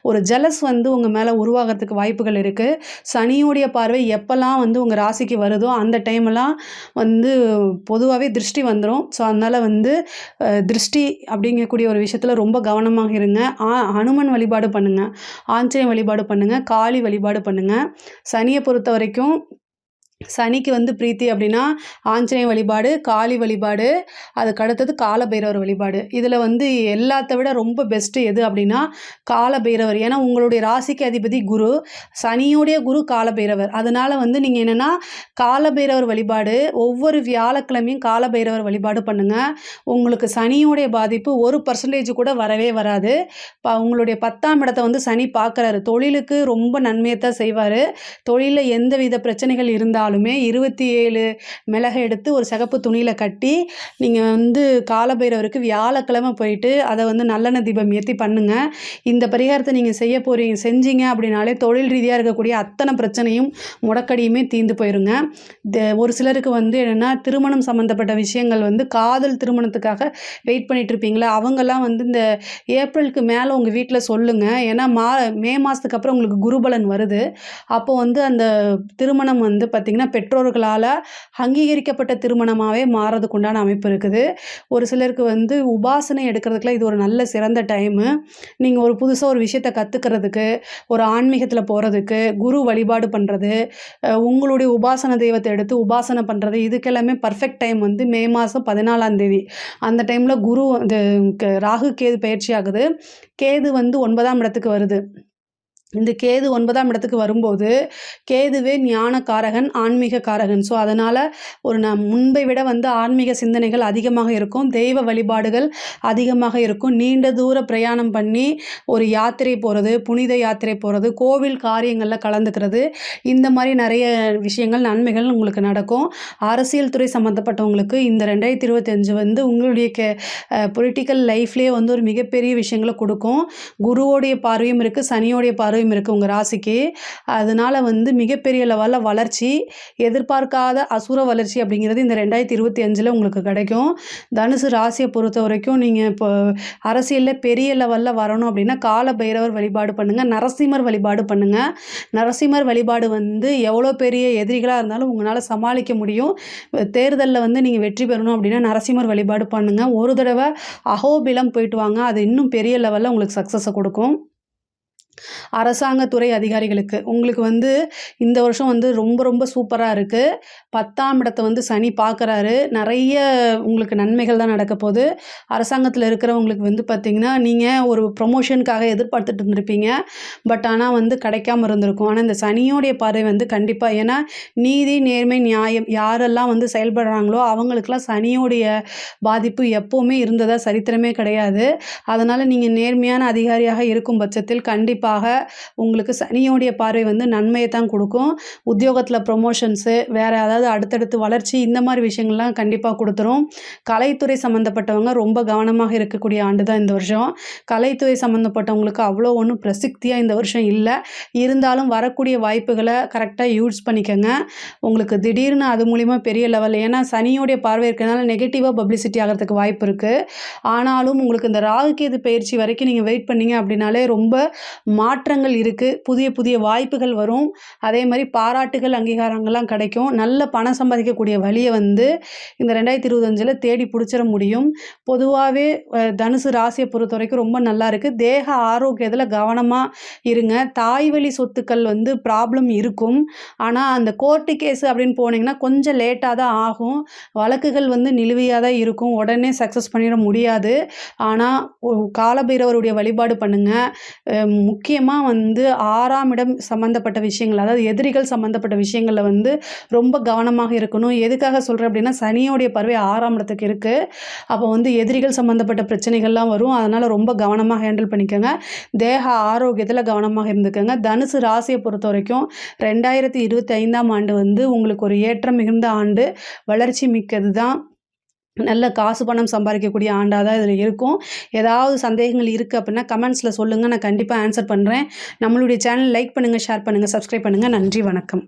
ஒரு ஜெலஸ் வந்து உங்கள் மேலே உருவாகிறதுக்கு வாய்ப்புகள் இருக்குது. சனியோடைய பார்வை எப்போல்லாம் வந்து உங்கள் ராசிக்கு வருதோ அந்த டைமெல்லாம் வந்து பொதுவாகவே திருஷ்டி வந்துடும். ஸோ அதனால் வந்து திருஷ்டி அப்படிங்கக்கூடிய ஒரு விஷயத்தில் ரொம்ப கவனமாக இருங்க. ஹனுமன் வழிபாடு பண்ணுங்கள். ஆஞ்சநேய வழிபாடு பண்ணுங்கள். காளி வழிபாடு பண்ணுங்கள். சனியை பொறுத்த வரைக்கும் சனிக்கு வந்து பிரீத்தி அப்படின்னா ஆஞ்சநேய வழிபாடு, காளி வழிபாடு, அதுக்கு அடுத்தது காலபைரவர் வழிபாடு. இதில் வந்து எல்லாத்த விட ரொம்ப பெஸ்ட்டு எது அப்படின்னா காலபைரவர். ஏன்னா உங்களுடைய ராசிக்கு அதிபதி குரு, சனியோடைய குரு காலபைரவர். அதனால் வந்து நீங்கள் என்னென்னா காலபைரவர் வழிபாடு ஒவ்வொரு வியாழக்கிழமையும் காலபைரவர் வழிபாடு பண்ணுங்கள். உங்களுக்கு சனியோடைய பாதிப்பு 1% கூட வரவே வராது. உங்களுடைய 10ஆம் இடத்தை வந்து சனி பார்க்குறாரு. தொழிலுக்கு ரொம்ப நன்மையை தான் செய்வார். தொழிலில் எந்த வித பிரச்சனைகள் இருந்தாலும் இருந்தாலுமே 27 மிளகை எடுத்து ஒரு சிகப்பு துணியில் கட்டி நீங்கள் வந்து காலபைரவருக்கு வியாழக்கிழமை போயிட்டு அதை வந்து நல்லெண்ணெய் தீபம் ஏற்றி பண்ணுங்கள். இந்த பரிகாரத்தை நீங்கள் செஞ்சீங்க அப்படின்னாலே தொழில் ரீதியாக இருக்கக்கூடிய அத்தனை பிரச்சனையும் முடக்கடியுமே தீர்ந்து போயிருங்க. ஒரு சிலருக்கு வந்து என்னென்னா திருமணம் சம்மந்தப்பட்ட விஷயங்கள் வந்து காதல் திருமணத்துக்காக வெயிட் பண்ணிட்டு இருப்பீங்களா, அவங்கெல்லாம் வந்து இந்த ஏப்ரலுக்கு மேலே உங்கள் வீட்டில் சொல்லுங்கள். ஏன்னா மே மாதத்துக்கு அப்புறம் உங்களுக்கு குருபலன் வருது. அப்போது வந்து அந்த திருமணம் வந்து பார்த்திங்கன்னா பெற்றோர்களால் அங்கீகரிக்கப்பட்ட திருமணமாகவே மாறதுக்கு உண்டான அமைப்பு இருக்குது. ஒரு சிலருக்கு வந்து உபாசனை எடுக்கிறதுக்குலாம் இது ஒரு நல்ல சிறந்த டைமு. நீங்கள் ஒரு புதுசாக ஒரு விஷயத்தை கற்றுக்கிறதுக்கு, ஒரு ஆன்மீகத்தில் போகிறதுக்கு, குரு வழிபாடு பண்ணுறது, உங்களுடைய உபாசன தெய்வத்தை எடுத்து உபாசனை பண்ணுறது, இதுக்கெல்லாமே பர்ஃபெக்ட் டைம் வந்து மே மாதம் 14ஆம் தேதி. அந்த டைமில் குரு ராகு கேது பயிற்சி ஆகுது. கேது வந்து 9ஆம் இடத்துக்கு வருது. இந்த கேது 9ஆம் இடத்துக்கு வரும்போது கேதுவே ஞான காரகன், ஆன்மீக காரகன். ஸோ அதனால் ஒரு முன்பை விட வந்து ஆன்மீக சிந்தனைகள் அதிகமாக இருக்கும், தெய்வ வழிபாடுகள் அதிகமாக இருக்கும். நீண்ட தூர பிரயாணம் பண்ணி ஒரு யாத்திரை போகிறது, புனித யாத்திரை போகிறது, கோவில் காரியங்களில் கலந்துக்கிறது, இந்த மாதிரி நிறைய விஷயங்கள் நன்மைகள் உங்களுக்கு நடக்கும். அரசியல் துறை சம்மந்தப்பட்டவங்களுக்கு இந்த 2025 வந்து உங்களுடைய பொலிட்டிக்கல் லைஃப்லேயே வந்து ஒரு மிகப்பெரிய விஷயங்களை கொடுக்கும். குருவோடைய பார்வையும் இருக்குது, சனியோடைய பார்வையும் இருக்குது உங்கள் ராசிக்கு. அதனால் வந்து மிகப்பெரிய லெவலில் வளர்ச்சி, எதிர்பார்க்காத அசுர வளர்ச்சி அப்படிங்கிறது இந்த 2025 உங்களுக்கு கிடைக்கும். தனுசு ராசியை பொறுத்த வரைக்கும் நீங்கள் இப்போ அரசியலில் பெரிய லெவலில் வரணும் அப்படின்னா கால பைரவர் வழிபாடு பண்ணுங்கள், நரசிம்மர் வழிபாடு பண்ணுங்கள். நரசிம்மர் வழிபாடு வந்து எவ்வளோ பெரிய எதிரிகளாக இருந்தாலும் உங்களால் சமாளிக்க முடியும். தேர்தலில் வந்து நீங்கள் வெற்றி பெறணும் அப்படின்னா நரசிம்மர் வழிபாடு பண்ணுங்கள். ஒரு தடவை அஹோபிலம் போயிட்டு வாங்க, அது இன்னும் பெரிய லெவலில் உங்களுக்கு சக்ஸஸை கொடுக்கும். அரசாங்கத்துறை அதிகாரிகளுக்கு உங்களுக்கு வந்து இந்த வருஷம் வந்து ரொம்ப ரொம்ப சூப்பராக இருக்குது. 10ஆம் இடத்தை வந்து சனி பார்க்குறாரு. நிறைய உங்களுக்கு நன்மைகள் தான் நடக்க போகுது. அரசாங்கத்தில் இருக்கிறவங்களுக்கு வந்து பார்த்திங்கன்னா நீங்கள் ஒரு ப்ரொமோஷனுக்காக எதிர்பார்த்துட்டு இருந்திருப்பீங்க. பட் ஆனால் வந்து கிடைக்காம இருந்திருக்கும். ஆனால் இந்த சனியோடைய பார்வை வந்து கண்டிப்பாக, ஏன்னா நீதி நேர்மை நியாயம் யாரெல்லாம் வந்து செயல்படுறாங்களோ அவங்களுக்கெல்லாம் சனியோடைய பாதிப்பு எப்போவுமே இருந்ததா சரித்திரமே கிடையாது. அதனால் நீங்கள் நேர்மையான அதிகாரியாக இருக்கும் பட்சத்தில் கண்டிப்பாக உங்களுக்கு சனியோடைய பார்வை வந்து நன்மையை தான் கொடுக்கும். உத்தியோகத்தில் ப்ரொமோஷன்ஸு, வேறு அதாவது அடுத்தடுத்து வளர்ச்சி, இந்த மாதிரி விஷயங்கள்லாம் கண்டிப்பாக கொடுத்துரும். கலைத்துறை சம்மந்தப்பட்டவங்க ரொம்ப கவனமாக இருக்கக்கூடிய ஆண்டு தான் இந்த வருஷம். கலைத்துறை சம்மந்தப்பட்டவங்களுக்கு அவ்வளோ ஒன்றும் பிரசித்தியாக இந்த வருஷம் இல்லை. இருந்தாலும் வரக்கூடிய வாய்ப்புகளை கரெக்டாக யூஸ் பண்ணிக்கோங்க. உங்களுக்கு திடீர்னு அது மூலிமா பெரிய லெவலில், ஏன்னா சனியோடைய பார்வை இருக்கிறதுனால நெகட்டிவாக பப்ளிசிட்டி ஆகிறதுக்கு வாய்ப்பு இருக்குது. ஆனாலும் உங்களுக்கு இந்த ராகு கேது பயிற்சி வரைக்கும் நீங்கள் வெயிட் பண்ணீங்க அப்படின்னாலே ரொம்ப மாற்றங்கள் இருக்குது, புதிய புதிய வாய்ப்புகள் வரும். அதே மாதிரி பாராட்டுகள், அங்கீகாரங்கள்லாம் கிடைக்கும். நல்ல பணம் சம்பாதிக்கக்கூடிய வழியை வந்து இந்த 2025 தேடி பிடிச்சிட முடியும். பொதுவாகவே தனுசு ராசியை பொறுத்த வரைக்கும் ரொம்ப நல்லா இருக்குது. தேக ஆரோக்கியத்தில் கவனமாக இருங்க. தாய் வழி சொத்துக்கள் வந்து ப்ராப்ளம் இருக்கும். ஆனால் அந்த கோர்ட்டு கேஸு அப்படின்னு போனீங்கன்னா கொஞ்சம் லேட்டாக தான் ஆகும். வழக்குகள் வந்து நிலுவையாக தான் இருக்கும், உடனே சக்ஸஸ் பண்ணிட முடியாது. ஆனால் காலபைரவருடைய வழிபாடு பண்ணுங்கள். முக்கியமாக வந்து 6ஆம் இடம் சம்மந்தப்பட்ட விஷயங்கள், அதாவது எதிரிகள் சம்மந்தப்பட்ட விஷயங்களில் வந்து ரொம்ப கவனமாக இருக்கணும். எதுக்காக சொல்கிறேன் அப்படின்னா சனியோடைய பார்வை 6ஆம் இடத்துக்கு இருக்குது. அப்போ வந்து எதிரிகள் சம்மந்தப்பட்ட பிரச்சனைகள்லாம் வரும். அதனால் ரொம்ப கவனமாக ஹேண்டில் பண்ணிக்கோங்க. தேக ஆரோக்கியத்தில் கவனமாக இருந்துக்கோங்க. தனுசு ராசியை பொறுத்த வரைக்கும் 2025ஆம் ஆண்டு வந்து உங்களுக்கு ஒரு ஏற்றம் மிகுந்த ஆண்டு, வளர்ச்சி மிக்கது தான். நல்ல காசு பணம் சம்பாதிக்கக்கூடிய ஆண்டாக தான் இதில் இருக்கும். ஏதாவது சந்தேகங்கள் இருக்குது அப்படின்னா கமெண்ட்ஸில் சொல்லுங்கள், நான் கண்டிப்பாக ஆன்சர் பண்ணுறேன். நம்மளுடைய சேனல் லைக் பண்ணுங்கள், ஷேர் பண்ணுங்கள், சப்ஸ்கிரைப் பண்ணுங்கள். நன்றி, வணக்கம்.